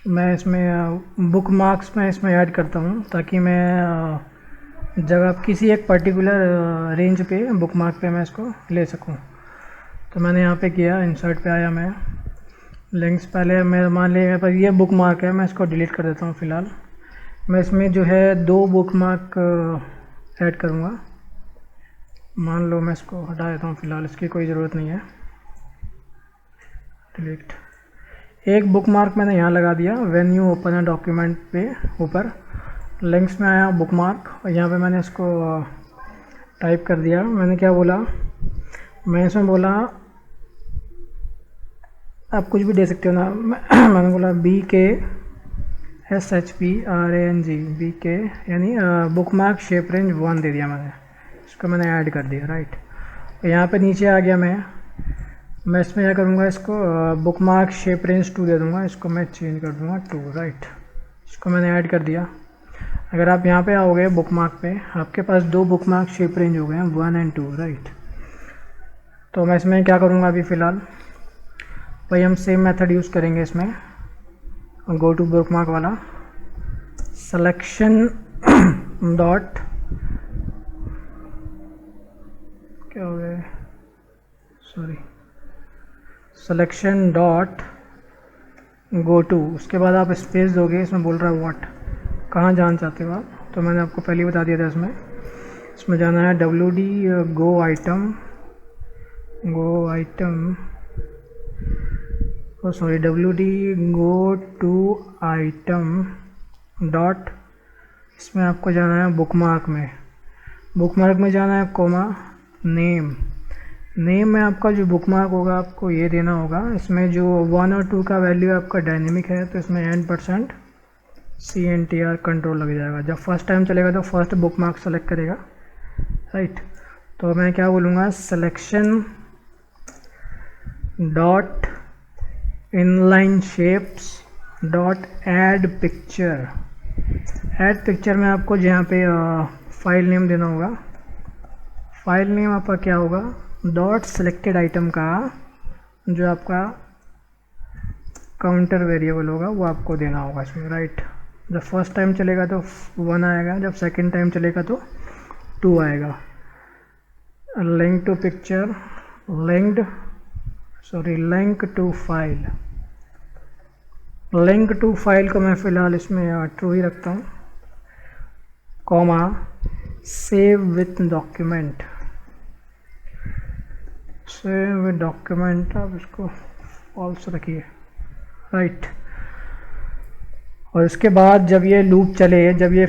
मैं इसमें बुक मार्क्स में इसमें ऐड करता हूँ, ताकि मैं जब किसी एक पर्टिकुलर रेंज पे बुक मार्क पे मैं इसको ले सकूँ। तो मैंने यहाँ पे किया, इंसर्ट पे आया, मैं लिंक्स, पहले मैं मान लिया मेरे पास ये बुक मार्क है, मैं इसको डिलीट कर देता हूँ फ़िलहाल। मैं इसमें जो है 2 बुक मार्क ऐड करूँगा, मान लो मैं इसको हटा देता हूँ फ़िलहाल, इसकी कोई ज़रूरत नहीं है, डिलीट। एक बुक मार्क मैंने यहाँ लगा दिया, when you open a document पे ऊपर लिंक्स में आया बुक मार्क, और यहाँ पे मैंने इसको टाइप कर दिया। मैंने क्या बोला, मैं इसमें बोला, आप कुछ भी दे सकते हो ना, मैंने बोला BKSHPRANG, BK यानी बुक मार्क शेप रेंज 1 दे दिया मैंने, इसको मैंने ऐड कर दिया, राइट। यहाँ पे नीचे आ गया, मैं इसमें क्या करूँगा, इसको बुक मार्क शेप रेंज 2 दे दूँगा, इसको मैं चेंज कर दूँगा 2, राइट। इसको मैंने ऐड कर दिया। अगर आप यहाँ पे आओगे बुक मार्क पे, आपके पास 2 बुक मार्क शेप रेंज हो गए हैं, 1 और 2, राइट। तो मैं इसमें क्या करूँगा अभी फ़िलहाल, भाई हम सेम मेथड यूज़ करेंगे इसमें, गो टू बुक मार्क वाला, सिलेक्शन डॉट, क्या हो गया, sorry, selection dot go to, उसके बाद आप स्पेस दोगे, इसमें बोल रहा है व्हाट, कहाँ जाना चाहते हो आप, तो मैंने आपको पहले ही बता दिया था, इसमें जाना है WD go item, sorry, WD go to item dot, इसमें आपको जाना है बुक मार्क में जाना है, कोमा नेम में आपका जो बुक मार्क होगा आपको ये देना होगा। इसमें जो 1 और 2 का वैल्यू आपका डायनेमिक है, तो इसमें n% CNTR कंट्रोल लग जाएगा। जब फर्स्ट टाइम चलेगा तो फर्स्ट बुक मार्क सेलेक्ट करेगा, राइट। तो मैं क्या बोलूँगा, selection dot inline shapes dot add picture में आपको जहाँ पे फाइल नेम देना होगा, फाइल नेम आपका क्या होगा, डॉट सेलेक्टेड आइटम का जो आपका काउंटर वेरिएबल होगा वो आपको देना होगा इसमें, राइट। जब फर्स्ट टाइम चलेगा तो 1 आएगा, जब सेकंड टाइम चलेगा तो 2 आएगा। Link to picture, link to file को मैं फ़िलहाल इसमें ट्रू ही रखता हूँ, कॉमा सेव विथ डॉक्यूमेंट, आप इसको फॉल्स रखिए, राइट। और इसके बाद जब ये लूप चले, जब ये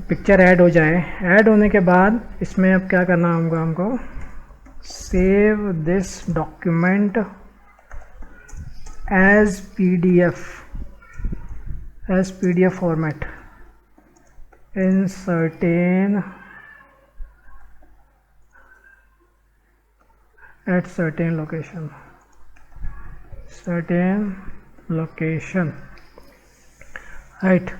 पिक्चर ऐड हो जाए, ऐड होने के बाद इसमें अब क्या करना होगा हमको, save this document as PDF format in certain location, right.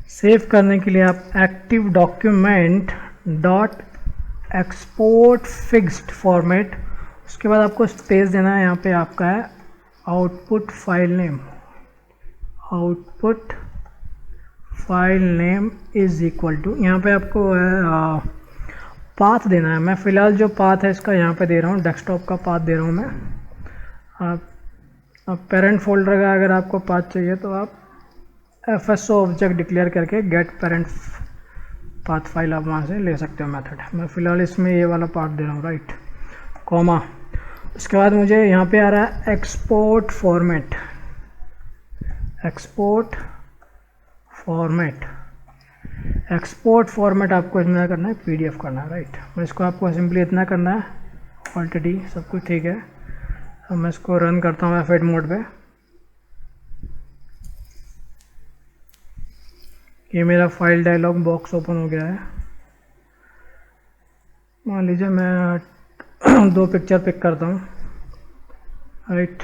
सेव करने के लिए आप active document dot export fixed format, उसके बाद आपको स्पेस देना है। यहाँ पे आपका है output file name, output file name is equal to, यहाँ पे आपको पाथ देना है। मैं फ़िलहाल जो पाथ है इसका यहाँ पे दे रहा हूँ, डेस्कटॉप का पाथ दे रहा हूँ मैं। आप पेरेंट फोल्डर का अगर आपको पाथ चाहिए तो आप FSO ऑब्जेक्ट डिक्लेयर करके गेट पेरेंट पाथ फाइल आप वहाँ से ले सकते हो मेथड। मैं फ़िलहाल इसमें ये वाला पार्ट दे रहा हूँ, राइट, कॉमा। उसके बाद मुझे यहाँ पे आ रहा है export format, export format, export format आपको इसमें करना है PDF करना है, राइट। मैं इसको आपको सिंपली इतना करना है, ऑलरेडी सब कुछ ठीक है। अब मैं इसको रन करता हूँ F8 मोड पे। ये मेरा फाइल डायलॉग बॉक्स ओपन हो गया है। मान लीजिए मैं 2 पिक्चर पिक करता हूँ, राइट,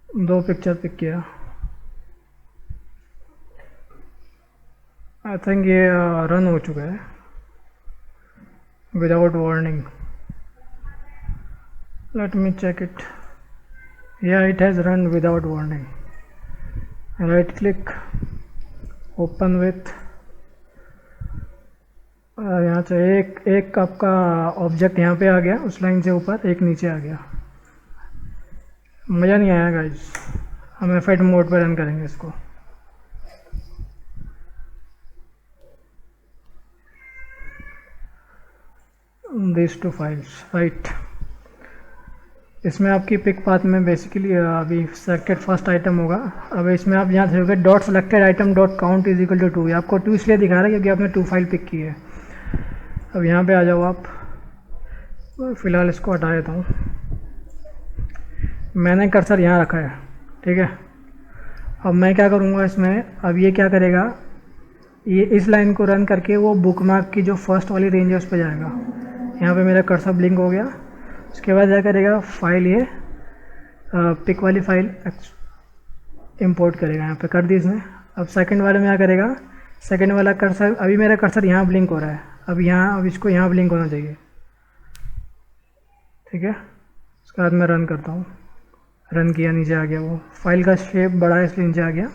2 पिक्चर पिक किया। आई थिंक ये रन हो चुका है without warning. Let me check it. Yeah it has run without warning. Right click, open with, यहाँ से एक आपका ऑब्जेक्ट यहाँ पे आ गया उस लाइन से ऊपर, एक नीचे आ गया। मज़ा नहीं आया गाइस। हम F8 मोड पर रन करेंगे इसको। these 2 files, right. इसमें आपकी पिक पाथ में बेसिकली अभी सेलेक्टेड फर्स्ट आइटम होगा। अब इसमें आप यहाँ देखोगे dot selected item dot count is equal to 2। आपको 2 इसलिए दिखा रहा है क्योंकि आपने 2 फाइल पिक की है। अब यहाँ पे आ जाओ आप, फ़िलहाल इसको हटा देता हूँ। मैंने कर्सर यहाँ रखा है, ठीक है। अब मैं क्या करूँगा इसमें, अब ये क्या करेगा, ये इस लाइन को रन करके वो बुकमार्क की जो फर्स्ट वाली रेंज है उस पर जाएगा। यहाँ पे मेरा कर्सर ब्लिंक हो गया। उसके बाद क्या करेगा, फाइल ये पिक वाली फाइल इंपोर्ट करेगा, यहाँ पे कर दी इसने। अब सेकंड वाले में क्या करेगा, सेकंड वाला कर्सर, अभी मेरा कर्सर यहाँ ब्लिंक हो रहा है, अब इसको यहाँ ब्लिंक होना चाहिए, ठीक है। उसके बाद मैं रन करता हूँ, रन किया, नीचे आ गया वो। फाइल का शेप बड़ा है इसलिए नीचे आ गया।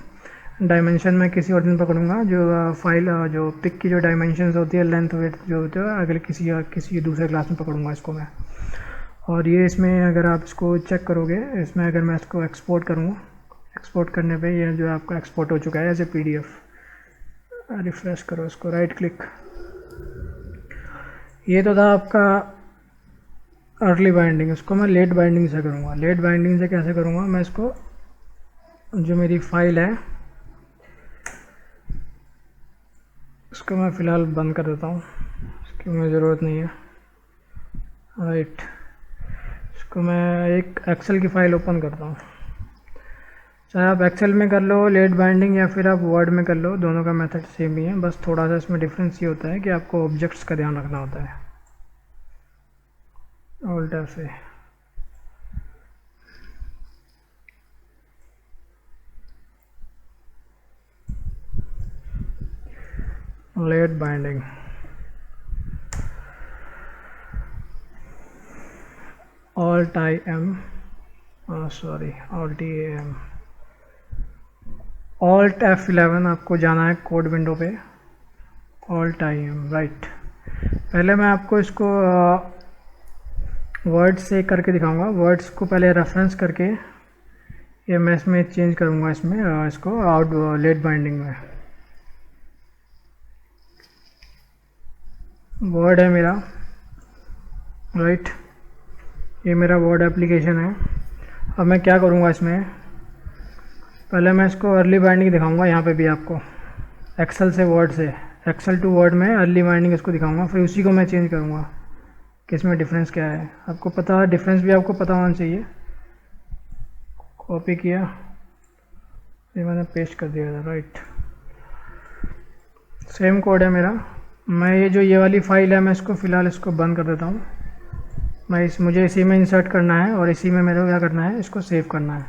डायमेंशन मैं किसी और दिन पकड़ूंगा, जो फाइल जो पिक की जो डायमेंशंस होती है, लेंथ वेथ जो होती है, अगले किसी दूसरे क्लास में पकड़ूंगा इसको मैं। और ये इसमें अगर आप इसको चेक करोगे, इसमें अगर मैं इसको एक्सपोर्ट करूँगा, एक्सपोर्ट करने पे ये जो आपका एक्सपोर्ट हो चुका है एज ए PDF। रिफ्रेश करो इसको, राइट क्लिक। ये तो था आपका अर्ली बाइंडिंग। इसको मैं लेट बाइंडिंग से करूँगा। लेट बाइंडिंग से कैसे करूँगा, मैं इसको जो मेरी फाइल है इसको मैं फ़िलहाल बंद कर देता हूँ, इसकी मुझे ज़रूरत नहीं है, राइट। इसको मैं एक एक्सेल की फ़ाइल ओपन करता हूँ। चाहे आप एक्सेल में कर लो लेट बाइंडिंग या फिर आप वर्ड में कर लो, दोनों का मेथड सेम ही है। बस थोड़ा सा इसमें डिफरेंस ये होता है कि आपको ऑब्जेक्ट्स का ध्यान रखना होता है। ऑल्ट F से late binding, alt IM, sorry alt AM, alt F11 आपको जाना है कोड विंडो पे, ऑल्ट IM, राइट। पहले मैं आपको इसको वर्ड से करके दिखाऊंगा। वर्ड्स को पहले रेफरेंस करके ये मैं इसमें चेंज करूंगा, इसमें इसको आउट लेट बाइंडिंग में। वर्ड है मेरा, राइट, ये मेरा वर्ड एप्लीकेशन है। अब मैं क्या करूँगा इसमें, पहले मैं इसको अर्ली बाइंडिंग दिखाऊंगा यहाँ पे भी आपको, एक्सेल से वर्ड से, एक्सेल टू वर्ड में अर्ली बाइंडिंग इसको दिखाऊंगा। फिर उसी को मैं चेंज करूँगा कि इसमें डिफरेंस क्या है। आपको पता है, डिफरेंस भी आपको पता होना चाहिए। कॉपी किया, ये मैंने पेस्ट कर दिया था, राइट। सेम कोड है मेरा। मैं ये वाली फाइल है, मैं इसको फ़िलहाल इसको बंद कर देता हूँ। मुझे इसी में इंसर्ट करना है और इसी में मेरे को क्या करना है, इसको सेव करना है।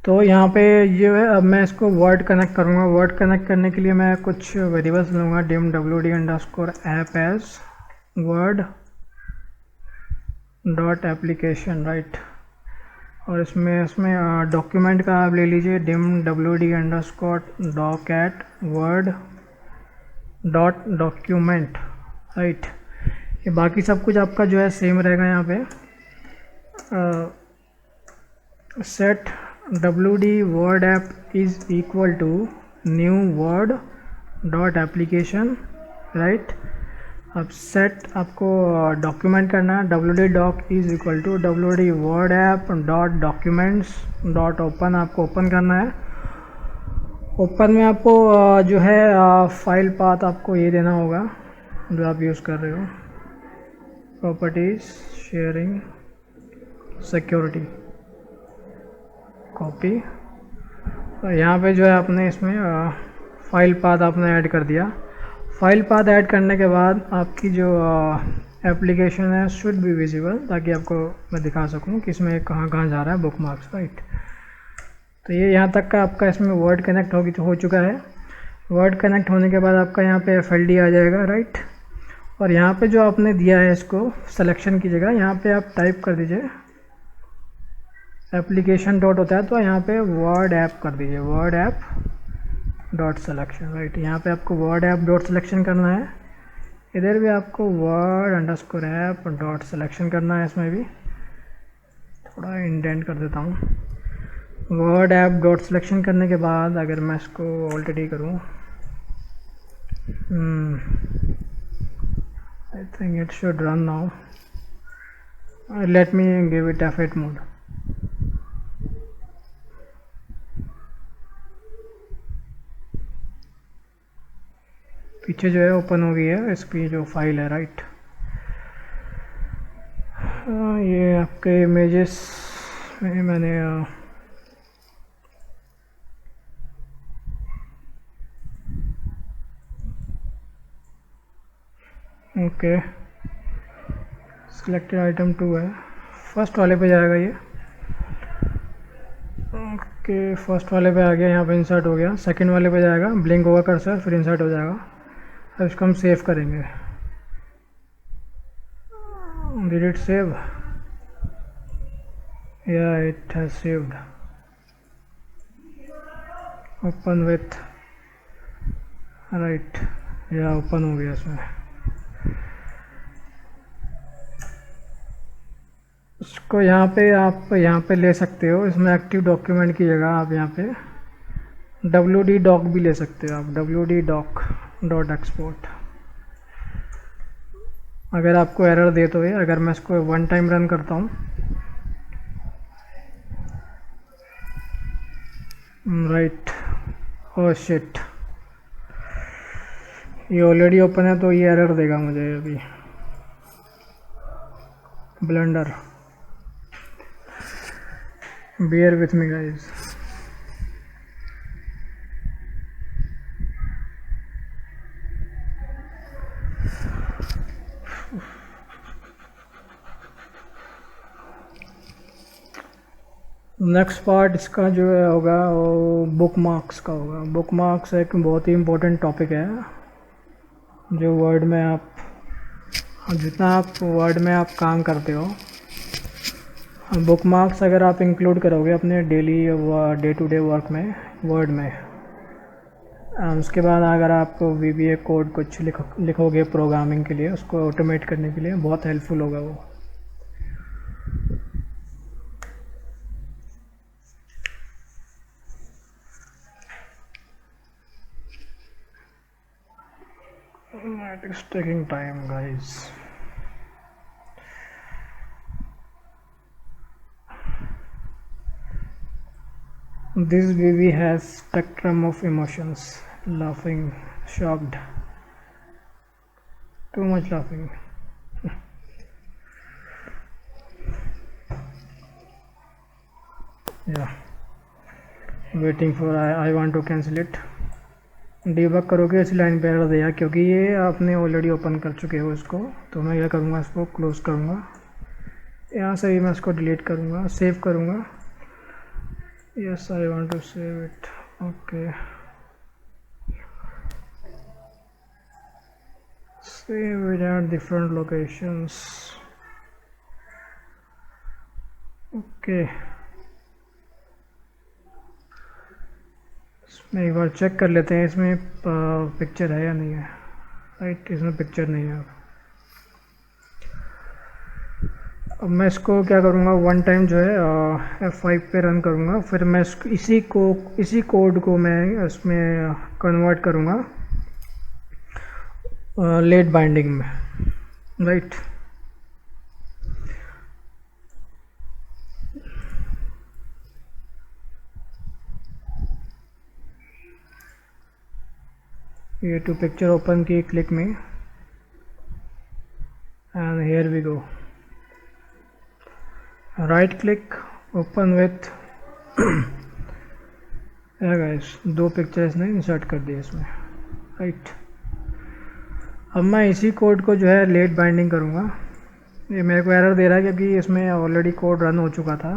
तो यहाँ पे ये है, अब मैं इसको वर्ड कनेक्ट करूँगा। वर्ड कनेक्ट करने के लिए मैं कुछ वेरिएबल्स लूँगा, dim wd_app as Word dot application, right. और इसमें डॉक्यूमेंट का आप ले लीजिए dim wd_doc at Word dot document, right. ये बाकी सब कुछ आपका जो है सेम रहेगा। यहाँ पे set wd Word app is equal to new Word dot application, right. अब सेट आपको डॉक्यूमेंट करना है, wd doc is equal to wd Word app dot documents dot open, आपको ओपन करना है। ओपन में आपको जो है फाइल पाथ आपको ये देना होगा जो आप यूज़ कर रहे हो, प्रॉपर्टीज शेयरिंग सिक्योरिटी कॉपी। यहाँ पे जो है आपने इसमें फाइल पाथ आपने ऐड कर दिया। फाइल पाथ ऐड करने के बाद आपकी जो एप्लीकेशन है शुड बी विजिबल, ताकि आपको मैं दिखा सकूँ कि इसमें कहाँ कहाँ जा रहा है बुक मार्क्स, राइट। तो ये यहाँ तक का आपका इसमें वर्ड कनेक्ट हो चुका है। वर्ड कनेक्ट होने के बाद आपका यहाँ पे FLD आ जाएगा, राइट। और यहाँ पे जो आपने दिया है इसको सिलेक्शन की जगह यहाँ पे आप टाइप कर दीजिए एप्लीकेशन डॉट होता है तो यहाँ पे वर्ड ऐप कर दीजिए, word app dot selection, right. यहाँ पे आपको वर्ड ऐप डॉट सिलेक्शन करना है। इधर भी आपको word_app डॉट सिलेक्शन करना है। इसमें भी थोड़ा इंडेंट कर देता हूँ। वर्ड ऐप डॉट सिलेक्शन करने के बाद अगर मैं इसको ऑलरेडी करूँ, I think it should run now. Let me give it F8 mode. पीछे जो है ओपन हो गई है इसकी जो फाइल है, राइट। ये आपके इमेजेस में मैंने ओके सिलेक्टेड आइटम 2 है, फर्स्ट वाले पे जाएगा ये। ओके फर्स्ट वाले पे आ गया, यहाँ पे इंसर्ट हो गया। सेकंड वाले पे जाएगा, ब्लिंक होगा कर्सर, फिर इंसर्ट हो जाएगा। अब इसको हम सेव करेंगे। Did it save? Yeah it has saved. Open with, right, yeah open हो गया इसमें। इसको यहाँ पे आप यहाँ पे ले सकते हो, इसमें एक्टिव डॉक्यूमेंट की जगह आप यहाँ पे wd doc भी ले सकते हो आप, wd doc डॉट एक्सपोर्ट। अगर आपको एरर दे तो ये, अगर मैं इसको 1 टाइम रन करता हूँ, राइट, ओह शिट, ये ऑलरेडी ओपन है तो ये एरर देगा मुझे अभी। Blender, bear with me guys। Next part इसका जो है होगा वो बुक मार्क्स का होगा। बुक मार्क्स एक बहुत ही इम्पोर्टेंट टॉपिक है जो वर्ड में आप, जितना आप वर्ड में आप काम करते हो, बुक मार्क्स अगर आप इंक्लूड करोगे अपने daily day to day work में वर्ड में, उसके बाद अगर आप VBA कोड कुछ लिखोगे प्रोग्रामिंग के लिए, उसको ऑटोमेट करने के लिए बहुत हेल्पफुल होगा वो। It is taking time guys। This baby has spectrum of emotions, laughing, shocked, too much laughing। Yeah, waiting for I want to cancel it। Debug करोगे इस लाइन पे एरर देगा क्योंकि ये आपने ऑलरेडी ओपन कर चुके हो इसको। तो मैं क्या करूँगा, इसको क्लोज करूँगा, यहाँ से भी मैं इसको डिलीट करूँगा, सेव करूँगा। Yes, I want to save it. Okay. Save it at different locations. Okay. इसमें एक बार चेक कर लेते हैं इसमें पिक्चर है या नहीं है। राइट, इसमें पिक्चर नहीं है। अब मैं इसको क्या करूँगा, वन टाइम जो है F5 पे रन करूँगा, फिर मैं इसी कोड को मैं इसमें कन्वर्ट करूँगा लेट बाइंडिंग में। राइट, ये टू पिक्चर ओपन की, क्लिक में, and here we go. Right click, open with guys, 2 pictures ने इंसर्ट कर दिए इसमें। राइट, अब मैं इसी कोड को जो है लेट बाइंडिंग करूँगा। ये मेरे को एरर दे रहा है क्योंकि इसमें ऑलरेडी कोड रन हो चुका था।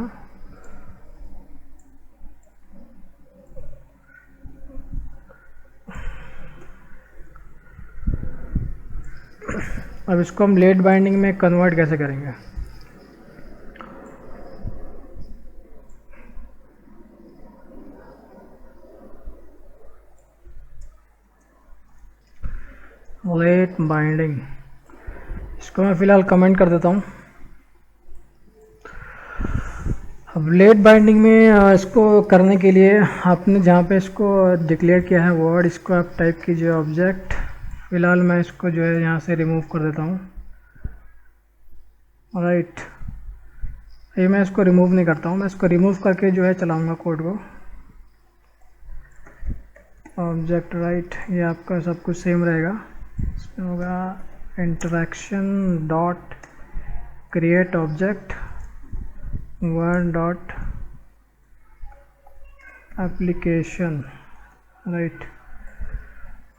अब इसको हम लेट बाइंडिंग में कन्वर्ट कैसे करेंगे। लेट बाइंडिंग, इसको मैं फ़िलहाल कमेंट कर देता हूँ। अब लेट बाइंडिंग में इसको करने के लिए आपने जहाँ पे इसको डिक्लेयर किया है वर्ड, इसको आप टाइप कीजिए ऑब्जेक्ट। फ़िलहाल मैं इसको जो है यहाँ से रिमूव कर देता हूँ। राइट, ये मैं इसको रिमूव नहीं करता हूँ, मैं इसको रिमूव करके जो है चलाऊँगा कोड को। ऑब्जेक्ट, राइट, ये आपका सब कुछ सेम रहेगा। इसमें होगा interaction dot create object word dot application. Right,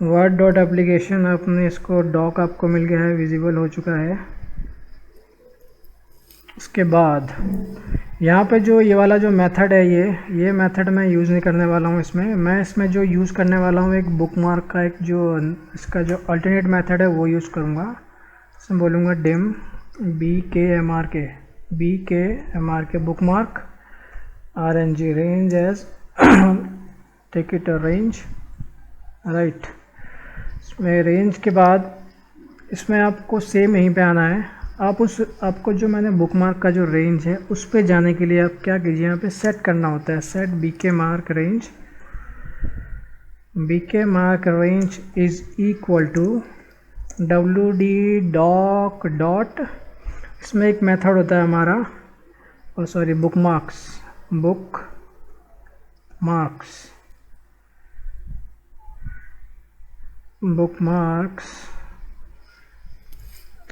word dot application, आपने इसको डॉक आपको मिल गया है, विजिबल हो चुका है। उसके बाद यहाँ पे जो ये वाला जो मेथड है, ये मेथड मैं यूज़ नहीं करने वाला हूँ इसमें। मैं इसमें जो यूज़ करने वाला हूँ एक बुकमार्क का, एक जो इसका जो अल्टरनेट मेथड है वो यूज़ करूँगा। इसमें बोलूँगा dim BKMRK bookmark RNG range as take it range. Right, इसमें रेंज के बाद इसमें आपको सेम यहीं पे आना है। आपको जो मैंने बुकमार्क का जो रेंज है उस पे जाने के लिए आप क्या कीजिए, यहाँ पे सेट करना होता है, set BKMark range. BKMark range is equal to WD doc dot, इसमें एक मेथड होता है हमारा, और सॉरी बुकमार्क्स।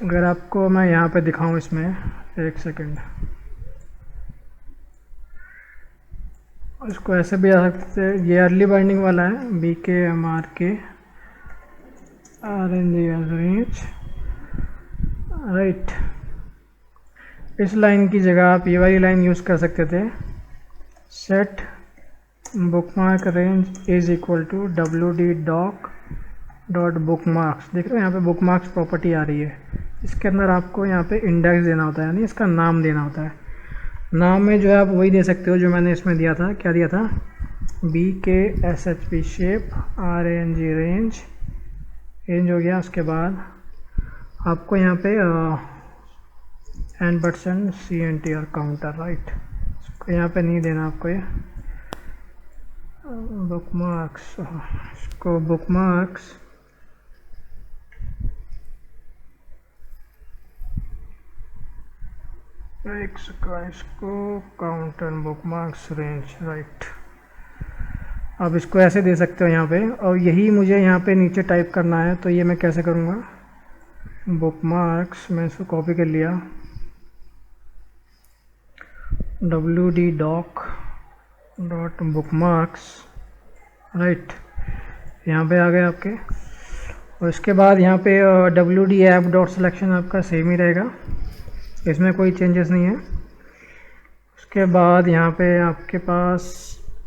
अगर आपको मैं यहाँ पे दिखाऊँ, इसमें एक सेकंड, इसको ऐसे भी आ सकते हैं। ये अर्ली बाइंडिंग वाला है, BKMRK रेंज। राइट, इस लाइन की जगह आप ये वाली लाइन यूज़ कर सकते थे, set bookmark range is equal to WD doc dot bookmarks. देख रहे हो यहाँ पे बुकमार्क्स प्रॉपर्टी आ रही है, इसके अंदर आपको यहाँ पे इंडेक्स देना होता है, यानी इसका नाम देना होता है। नाम में जो है आप वही दे सकते हो जो मैंने इसमें दिया था। क्या दिया था, BKSHP शेप RNG रेंज हो गया। उसके बाद आपको यहाँ पे %CNTR काउंटर। राइट, इसको यहाँ पे नहीं देना आपको, ये बुकमार्क्स, इसको बुकमार्क्स इसको काउंटर बुकमार्क्स रेंज। राइट, अब इसको ऐसे दे सकते हो यहाँ पे, और यही मुझे यहाँ पे नीचे टाइप करना है। तो ये मैं कैसे करूँगा, बुकमार्क्स, मैं इसको कॉपी कर लिया, WD doc dot bookmarks. Right, यहाँ पे आ गए आपके। और इसके बाद यहाँ पे WD ऐप डॉट सिलेक्शन आपका सेम ही रहेगा, इसमें कोई चेंजेस नहीं है। उसके बाद यहाँ पे आपके पास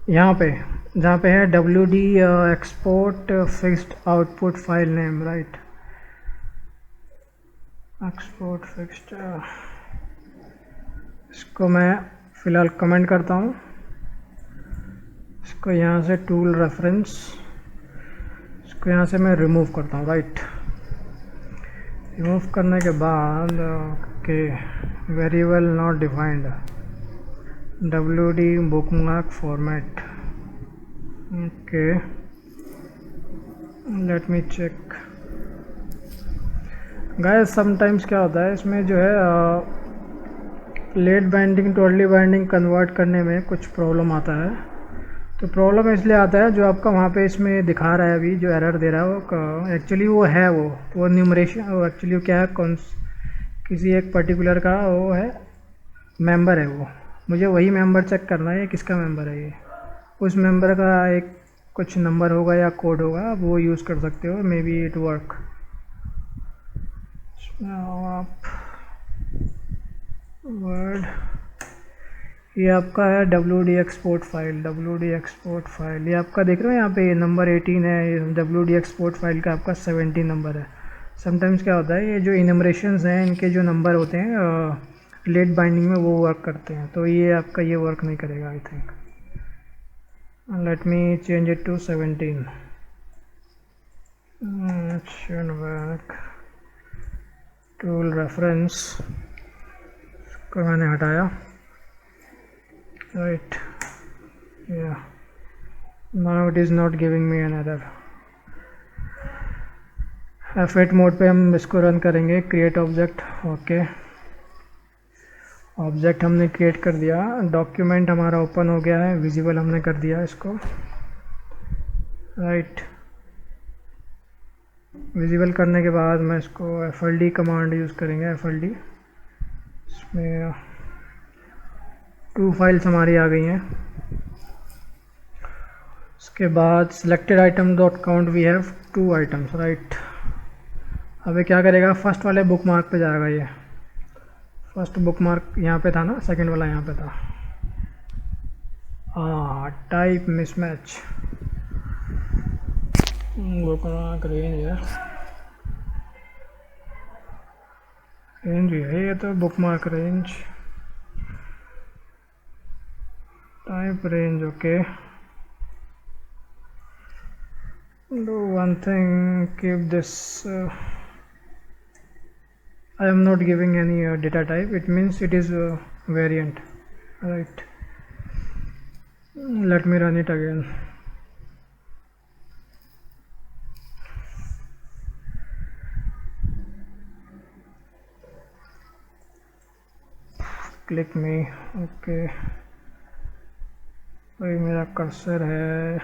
यहाँ पे जहाँ पे है WD export fixed output file name, right, export fixed, इसको मैं फ़िलहाल कमेंट करता हूँ। इसको यहाँ से टूल रेफरेंस, इसको यहाँ से मैं रिमूव करता हूँ, राइट। रिमूव करने के बाद okay, variable not defined, WD bookmark format, okay, let me check guys. Sometimes क्या होता है इसमें जो है late binding to early binding convert करने में कुछ प्रॉब्लम आता है। तो प्रॉब्लम इसलिए आता है जो आपका वहाँ पे इसमें दिखा रहा है अभी, जो एरर दे रहा है वो एक्चुअली वो है वो न्यूमरेशन, वो एक्चुअली क्या है, किसी एक पर्टिकुलर का वो है, मेंबर है वो। मुझे वही मेंबर चेक करना है, किसका मेंबर है ये, उस मेंबर का एक कुछ नंबर होगा या कोड होगा, आप वो यूज़ कर सकते हो, मे बी इट वर्क। आप वर्ड, ये आपका है WD export file, WD export file, ये आपका देख रहे हो यहाँ पे नंबर 18 है, ये WD एक्सपोर्ट फाइल का आपका 17 नंबर है। समटाइम्स क्या होता है ये जो इनमरेशंस हैं इनके जो नंबर होते हैं लेट बाइंडिंग में वो वर्क करते हैं, तो ये आपका ये वर्क नहीं करेगा I think. Let me change it to 17, work, tool reference को मैंने हटाया, राइट, या now it is not giving me an error. F8 mode पे हम इसको रन करेंगे, क्रिएट ऑब्जेक्ट, ओके, ऑब्जेक्ट हमने क्रिएट कर दिया, डॉक्यूमेंट हमारा ओपन हो गया है, विजिबल हमने कर दिया इसको, राइट। विजिबल करने के बाद मैं इसको FLD कमांड यूज़ करेंगे, FLD, इसमें 2 फाइल्स हमारी आ गई हैं। उसके बाद selected item dot count, we have 2 items, right. अब ये क्या करेगा, फर्स्ट वाले बुक मार्क पे जाएगा, ये फर्स्ट बुक मार्क यहाँ पे था ना, सेकंड वाला यहाँ पे था, type mismatch, book mark range है, रेंज है ये तो, book mark range, type range, okay. Do one thing, keep this I am not giving any data type, it means it is variant, right. Let me run it again. Click me, okay, वही मेरा cursor है,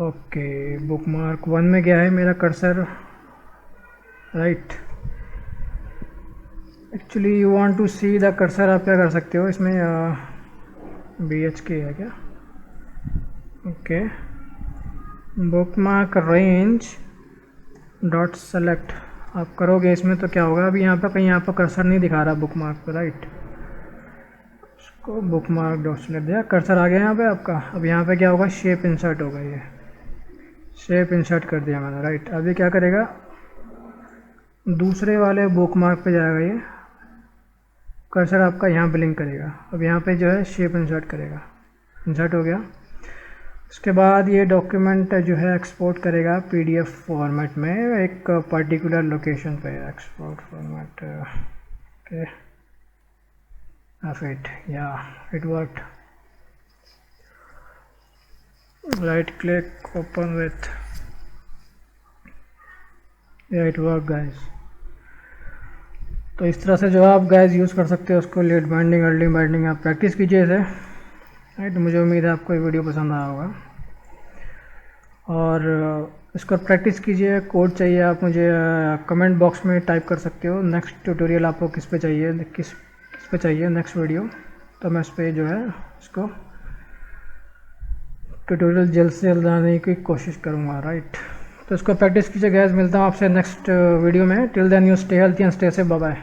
okay, book mark 1 में गया है मेरा cursor, right. Actually you want to see the cursor, आप क्या कर सकते हो इसमें, BHK है क्या, okay, bookmark range dot select आप करोगे इसमें तो क्या होगा, अभी यहाँ पर कहीं यहाँ पर कर्सर नहीं दिखा रहा बुक मार्क पर, राइट। उसको बुक मार्क डॉट सेलेक्ट दिया, कर्सर आ गया यहाँ पे आपका। अब यहाँ पे क्या होगा, शेप इंसर्ट होगा, ये शेप इंसर्ट कर दिया मैंने, राइट। अभी क्या करेगा, दूसरे वाले बुक मार्क पे जाएगा, ये कर्सर आपका यहाँ पे लिंक करेगा। अब यहाँ पे जो है शेप इंसर्ट करेगा, इंसर्ट हो गया। उसके बाद ये डॉक्यूमेंट जो है एक्सपोर्ट करेगा PDF फॉर्मेट में एक पर्टिकुलर लोकेशन पे, एक्सपोर्ट फॉर्मेट, ओके, F8, या it worked, right click, open with, या इट वर्क गाइस। तो इस तरह से जो आप गाइस यूज़ कर सकते हो उसको, लेट बाइंडिंग, अर्ली बाइंडिंग, आप प्रैक्टिस कीजिए इसे, राइट। मुझे उम्मीद है आपको ये वीडियो पसंद आया होगा और इसको प्रैक्टिस कीजिए। कोड चाहिए आप मुझे कमेंट बॉक्स में टाइप कर सकते हो, नेक्स्ट ट्यूटोरियल आपको किस पे चाहिए, किस पे चाहिए नेक्स्ट वीडियो, तो मैं इस पर जो है इसको ट्यूटोरियल जल्द से जल्द आने की कोशिश करूँगा, राइट। तो इसको प्रैक्टिस कीजिए गाइस, मिलता हूँ आपसे नेक्स्ट वीडियो में। Till then you stay healthy and stay safe, bye bye.